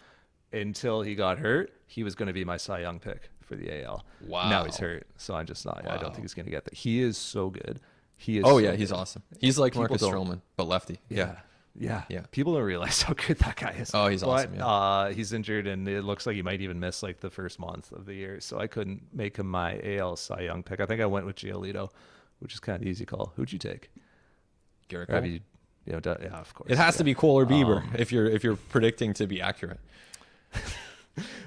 until he got hurt, he was going to be my Cy Young pick for the AL. Wow. Now he's hurt, so I'm just not. I don't think he's going to get that. He is so good. He is. Oh, so yeah, he's good. awesome. He's like People Marcus don't- Stroman, but lefty. Yeah. Yeah. People don't realize how good that guy is. Oh, he's But, awesome, he's injured, and it looks like he might even miss like the first month of the year. So I couldn't make him my AL Cy Young pick. I think I went with Giolito, which is kind of an easy call. Who'd you take? Garrett Or have Cole. you, yeah, of course. It has to yeah. be Cole or Bieber if you're predicting to be accurate.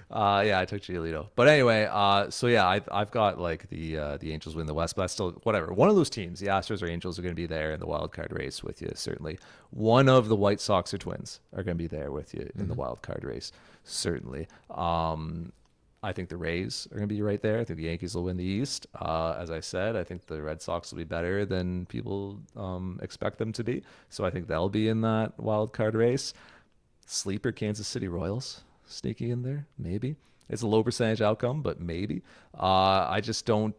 Yeah, I took Giolito. But anyway, so yeah, I've got like the Angels win the West, but I still whatever. One of those teams, the Astros or Angels, are going to be there in the wild card race with you. Certainly, one of the White Sox or Twins are going to be there with you in the wild card race. Certainly, I think the Rays are going to be right there. I think the Yankees will win the East. As I said, I think the Red Sox will be better than people expect them to be. So I think they'll be in that wild card race. Sleeper Kansas City Royals sneaking in there, maybe. It's a low percentage outcome, but maybe. I just don't.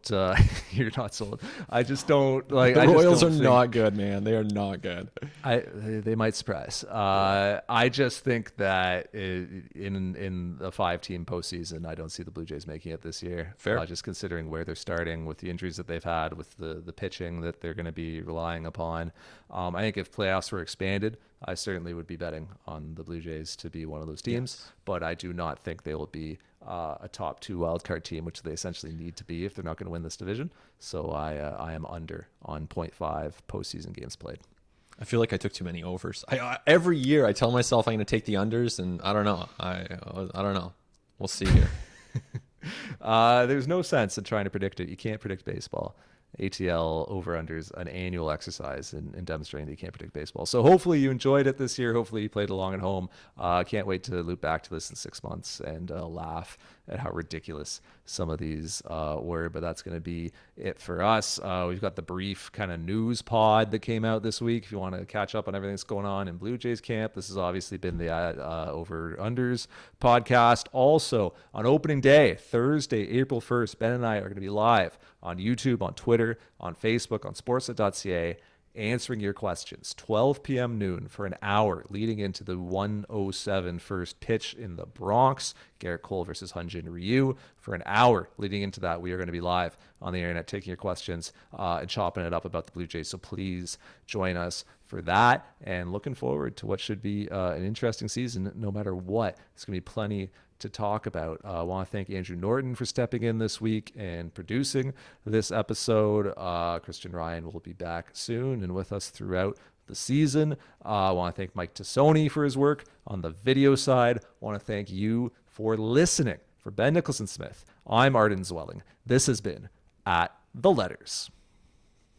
You're not sold. I just don't like. The I just Royals don't are think- not good, man. They are not good. They might surprise. I just think that in a 5-team postseason, I don't see the Blue Jays making it this year. Fair. Just considering where they're starting with the injuries that they've had, with the pitching that they're going to be relying upon. I think if playoffs were expanded, I certainly would be betting on the Blue Jays to be one of those teams. Yes. But I do not think they will be a top 2 wildcard team, which they essentially need to be if they're not going to win this division. So I am under on 0.5 postseason games played. I feel like I took too many overs. Every year I tell myself I'm going to take the unders, and I don't know. I don't know. We'll see here. There's no sense in trying to predict it. You can't predict baseball. ATL over-unders an annual exercise in demonstrating that you can't predict baseball. So hopefully you enjoyed it this year. Hopefully you played along at home. Can't wait to loop back to this in 6 months and laugh at how ridiculous some of these were. But that's going to be it for us. We've got the brief kind of news pod that came out this week. If you want to catch up on everything that's going on in Blue Jays camp, this has obviously been the Over Unders podcast. Also, on opening day, Thursday, April 1st, Ben and I are going to be live on YouTube, on Twitter, on Facebook, on sportsnet.ca, answering your questions. 12 p.m. noon for an hour leading into the 107 first pitch in the Bronx. Garrett Cole versus Hyunjin Ryu. For an hour leading into that, we are going to be live on the internet taking your questions and chopping it up about the Blue Jays. So please join us for that. And looking forward to what should be an interesting season no matter what. It's going to be plenty to talk about. I want to thank Andrew Norton for stepping in this week and producing this episode. Christian Ryan will be back soon and with us throughout the season. I want to thank Mike Tassoni for his work on the video side. I want to thank you for listening. For Ben Nicholson Smith, I'm Arden Zwelling. This has been At the Letters.